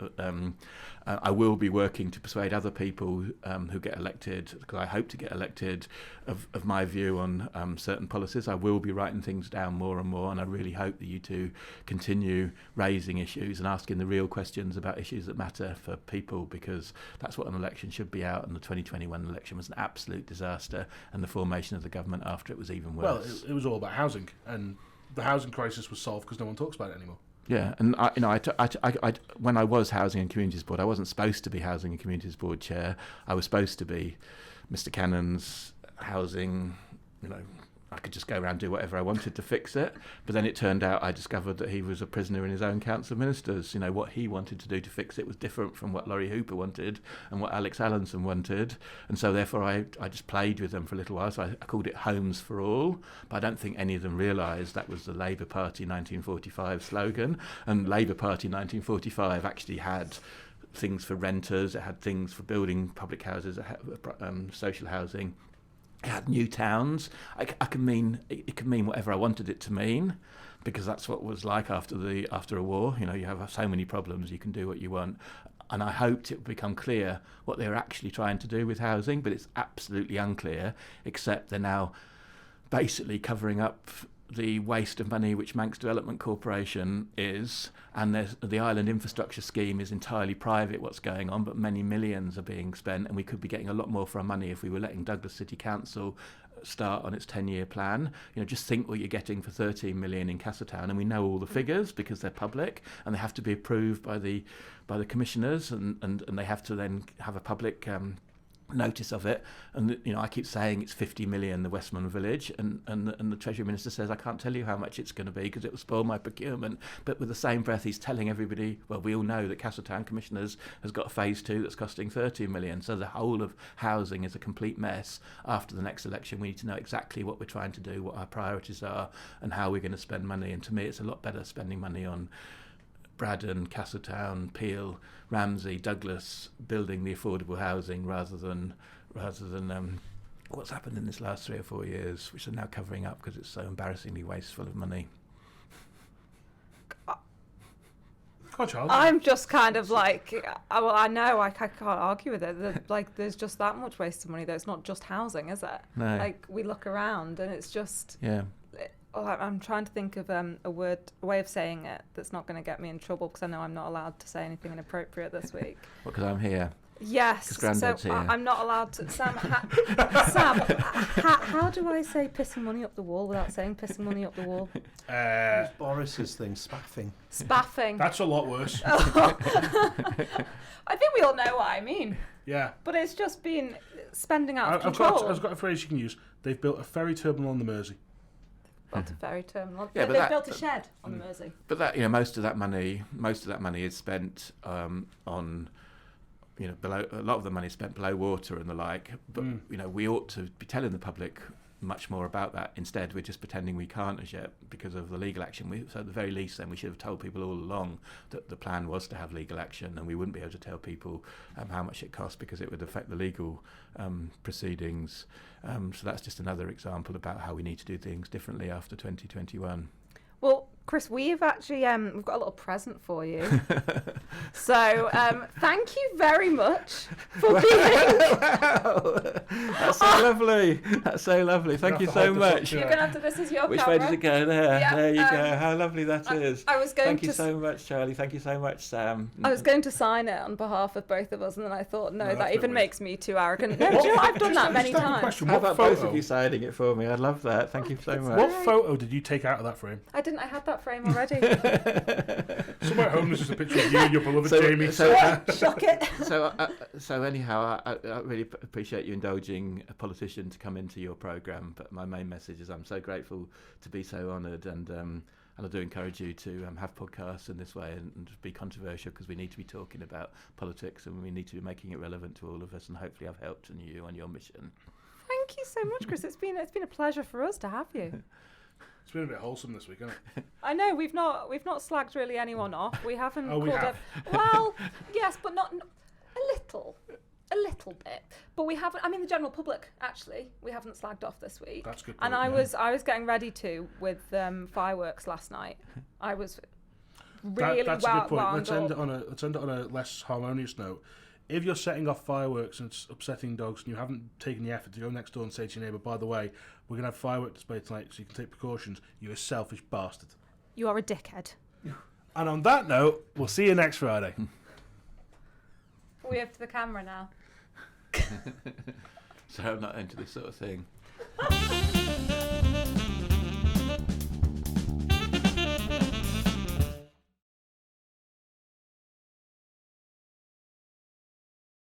I will be working to persuade other people who get elected, because I hope to get elected, of my view on certain policies. I will be writing things down more and more, and I really hope that you two continue raising issues and asking the real questions about issues that matter for people, because that's what an election should be out, and the 2021 election was an absolute disaster, and the formation of the government after it was even worse. Well, it was all about housing, and the housing crisis was solved because no one talks about it anymore. Yeah, and I when I was Housing and Communities Board, I wasn't supposed to be Housing and Communities Board chair. I was supposed to be Mr. Cannon's housing. I could just go around and do whatever I wanted to fix it. But then it turned out I discovered that he was a prisoner in his own council of ministers. What he wanted to do to fix it was different from what Laurie Hooper wanted and what Alex Allinson wanted. And so therefore I just played with them for a little while. So I called it Homes for All. But I don't think any of them realised that was the Labour Party 1945 slogan. And Labour Party 1945 actually had things for renters, it had things for building public houses, it had social housing. It had new towns. It can mean whatever I wanted it to mean, because that's what it was like after a war. You have so many problems, you can do what you want. And I hoped it would become clear what they were actually trying to do with housing, but it's absolutely unclear, except they're now basically covering up the waste of money which Manx Development Corporation is, and the island infrastructure scheme is entirely private, what's going on, but many millions are being spent, and we could be getting a lot more for our money if we were letting Douglas City Council start on its 10-year plan. Just think what you're getting for 13 million in Castletown, and we know all the figures because they're public and they have to be approved by the commissioners, and they have to then have a public notice of it. And I keep saying it's 50 million, the Westmorland Village, and the Treasury Minister says I can't tell you how much it's going to be because it will spoil my procurement. But with the same breath he's telling everybody, well, we all know that Castletown Commissioners has got a phase 2 that's costing 30 million. So the whole of housing is a complete mess. After the next election we need to know exactly what we're trying to do, what our priorities are, and how we're going to spend money. And to me it's a lot better spending money on Braddon, Castletown, Peel, Ramsey, Douglas, building the affordable housing rather than what's happened in this last 3 or 4 years, which are now covering up because it's so embarrassingly wasteful of money. Come on, Charles. I'm just kind of like, well, I know I can't argue with it. Like, there's just that much waste of money. Though it's not just housing, is it? No. Like, we look around and it's just. Yeah. I'm trying to think of a way of saying it that's not going to get me in trouble because I know I'm not allowed to say anything inappropriate this week. Well, because I'm here. Yes, 'Cause Grandad's so here. I'm not allowed to. Sam, how do I say pissing money up the wall without saying pissing money up the wall? Boris's thing, spaffing. Spaffing. That's a lot worse. I think we all know what I mean. Yeah. But it's just been spending out of I've control. got a phrase you can use. They've built a ferry terminal on the Mersey. Built a ferry terminal. Yeah, They've but built a shed on the Mersey. But that, most of that money is spent on, below, a lot of the money is spent below water and the like. But we ought to be telling the public much more about that. Instead, we're just pretending we can't as yet because of the legal action. So at the very least, then we should have told people all along that the plan was to have legal action, and we wouldn't be able to tell people how much it cost because it would affect the legal proceedings. So that's just another example about how we need to do things differently after 2021. Well, Chris, we've actually we've got a little present for you. So thank you very much for being. Wow. That's so lovely. That's so lovely. Thank you so much. You're gonna have to. This is your Which camera. way did it go? There. Yeah, There you go. How lovely that is. I was going Thank to. you so much, Charlie. Thank you so much, Sam. I was going to sign it on behalf of both of us, and then I thought, no, that's that a bit even weird. makes me too arrogant. No, do you know, I've done that many Just have a times. question. How What about photo, both of you signing it for me? I'd love that. Thank you so much. what photo did you take out of that frame? I didn't. I had that frame already. Somewhere at home, there's just a picture of you and your beloved So- Jamie. so- Shock it. So anyhow, I really appreciate you indulging a politician to come into your programme. But my main message is I'm so grateful to be so honoured, and I do encourage you to have podcasts in this way and be controversial because we need to be talking about politics and we need to be making it relevant to all of us. And hopefully, I've helped you on your mission. Thank you so much, Chris. It's been a pleasure for us to have you. It's been a bit wholesome this week, hasn't it? I know we've not slagged really anyone off. We haven't. Oh, we called have. Well, yes, but not a little bit. But we haven't. I mean, the general public actually, we haven't slagged off this week. That's good. And I was getting ready to with fireworks last night. I was really That's a good point. wound Let's up. end it on a less harmonious note. If you're setting off fireworks and it's upsetting dogs and you haven't taken the effort to go next door and say to your neighbour, by the way, we're going to have firework display tonight so you can take precautions, you're a selfish bastard. You are a dickhead. And on that note, we'll see you next Friday. We have to the camera now. So I'm not into this sort of thing.